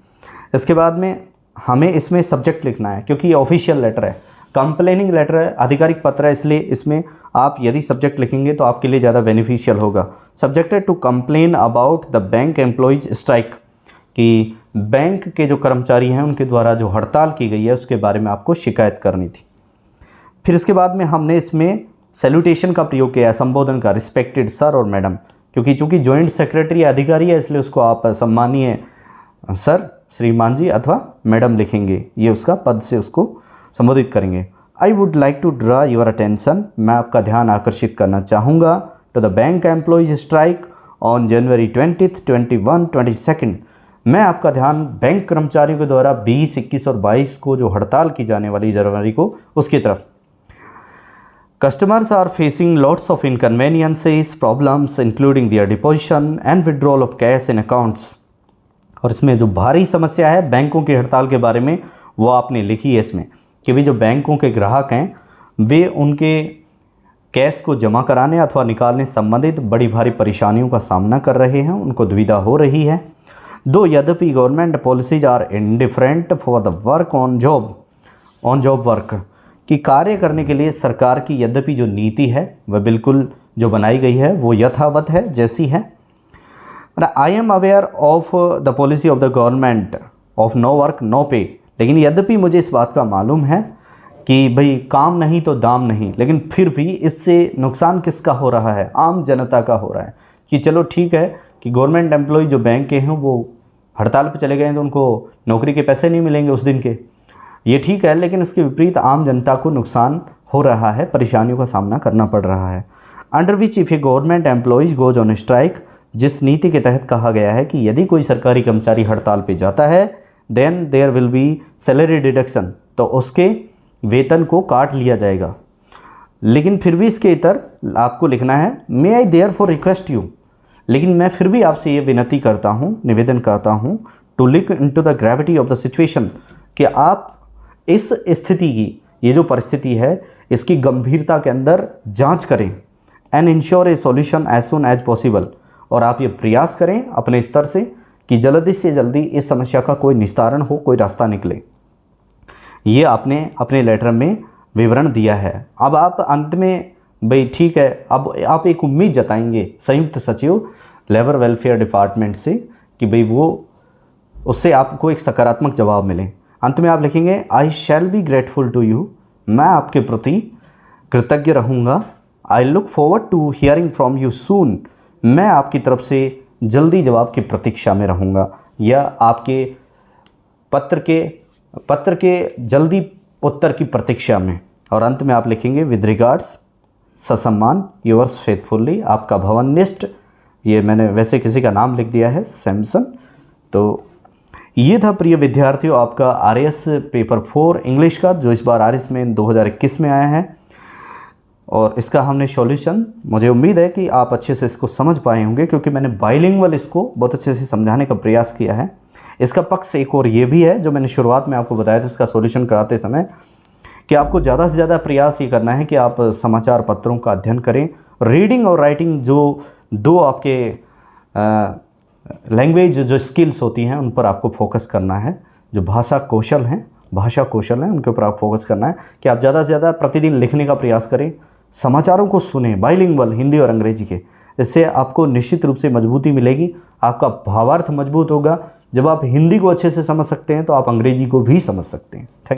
इसके बाद में हमें इसमें सब्जेक्ट लिखना है, क्योंकि ये ऑफिशियल लेटर है, कंप्लेनिंग लेटर है, आधिकारिक पत्र है, इसलिए इसमें आप यदि सब्जेक्ट लिखेंगे तो आपके लिए ज़्यादा बेनिफिशियल होगा। सब्जेक्ट है to complain about the bank employees strike, कि बैंक के जो कर्मचारी हैं उनके द्वारा जो हड़ताल की गई है उसके बारे में आपको शिकायत करनी थी। फिर इसके बाद में हमने इसमें सैल्यूटेशन का प्रयोग किया है, संबोधन का, रिस्पेक्टेड सर और मैडम, क्योंकि चूँकि जॉइंट सेक्रेटरी अधिकारी है इसलिए उसको आप सम्मानीय सर, श्रीमान जी अथवा मैडम लिखेंगे, ये उसका पद से उसको संबोधित करेंगे। I would like to draw your attention, मैं आपका ध्यान आकर्षित करना चाहूँगा, to the bank employees strike on January 20, 21, 22। मैं आपका ध्यान बैंक कर्मचारियों के द्वारा 20, 21 और 22 को जो हड़ताल की जाने वाली जनवरी को, उसकी तरफ। Customers are facing lots of inconveniences, problems including their deposition and withdrawal of cash in accounts. और इसमें जो भारी समस्या है बैंकों की हड़ताल के बारे में, वो आपने लिखी है इसमें, कि भाई जो बैंकों के ग्राहक हैं वे उनके कैश को जमा कराने अथवा निकालने संबंधित बड़ी भारी परेशानियों का सामना कर रहे हैं, उनको दुविधा हो रही है। दो यद्यपि government policies are indifferent for the work on job work, कि कार्य करने के लिए सरकार की यद्यपि जो नीति है वह बिल्कुल जो बनाई गई है वो यथावत है, जैसी है। I am aware of the policy of the government of no work no pay, लेकिन यद्यपि मुझे इस बात का मालूम है कि भाई काम नहीं तो दाम नहीं, लेकिन फिर भी इससे नुकसान किसका हो रहा है? आम जनता का हो रहा है। कि चलो ठीक है कि गवर्नमेंट एम्प्लॉय जो बैंक के हैं वो हड़ताल पर चले गए हैं तो उनको नौकरी के पैसे नहीं मिलेंगे उस दिन के, ये ठीक है, लेकिन इसके विपरीत आम जनता को नुकसान हो रहा है, परेशानियों का सामना करना पड़ रहा है। Under which if A government employees goes on strike, जिस नीति के तहत कहा गया है कि यदि कोई सरकारी कर्मचारी हड़ताल पे जाता है, then there will be salary deduction, तो उसके वेतन को काट लिया जाएगा। लेकिन फिर भी इसके इतर आपको लिखना है, may I therefore request you, लेकिन मैं फिर भी आपसे ये विनती करता हूँ, निवेदन करता हूँ, to look into the gravity of the situation, कि आप इस स्थिति की, ये जो परिस्थिति है इसकी गंभीरता के अंदर जांच करें, and ensure a solution as soon as possible, और आप ये प्रयास करें अपने स्तर से कि जल्दी से जल्दी इस समस्या का कोई निस्तारण हो, कोई रास्ता निकले। ये आपने अपने लेटर में विवरण दिया है। अब आप अंत में भाई ठीक है, अब आप एक उम्मीद जताएंगे संयुक्त सचिव लेबर वेलफेयर डिपार्टमेंट से कि भाई वो उससे आपको एक सकारात्मक जवाब मिले। अंत में आप लिखेंगे, I shall be grateful to you, मैं आपके प्रति कृतज्ञ रहूँगा। I look forward to hearing from you soon, मैं आपकी तरफ से जल्दी जवाब की प्रतीक्षा में रहूँगा, या आपके पत्र के जल्दी उत्तर की प्रतीक्षा में। और अंत में आप लिखेंगे, विद रिगार्ड्स ससम्मान योर्स फेथफुल्ली, आपका भवननिष्ठ, ये मैंने वैसे किसी का नाम लिख दिया है, सैमसन। तो ये था प्रिय विद्यार्थियों आपका आरएस पेपर 4 इंग्लिश का, जो इस बार आरएस में 2021 में आया है। और इसका हमने सॉल्यूशन, मुझे उम्मीद है कि आप अच्छे से इसको समझ पाए होंगे, क्योंकि मैंने बाइलिंगुअल इसको बहुत अच्छे से समझाने का प्रयास किया है। इसका पक्ष एक और ये भी है, जो मैंने शुरुआत में आपको बताया था इसका सॉल्यूशन कराते समय, कि आपको ज़्यादा से ज़्यादा प्रयास ये करना है कि आप समाचार पत्रों का अध्ययन करें। रीडिंग और राइटिंग जो दो आपके लैंग्वेज जो स्किल्स होती हैं, उन पर आपको फोकस करना है। जो भाषा कौशल हैं उनके ऊपर आप फोकस करना है कि आप ज़्यादा से ज़्यादा प्रतिदिन लिखने का प्रयास करें, समाचारों को सुने बाइलिंगुअल हिंदी और अंग्रेजी के। इससे आपको निश्चित रूप से मजबूती मिलेगी, आपका भावार्थ मजबूत होगा। जब आप हिंदी को अच्छे से समझ सकते हैं तो आप अंग्रेजी को भी समझ सकते हैं।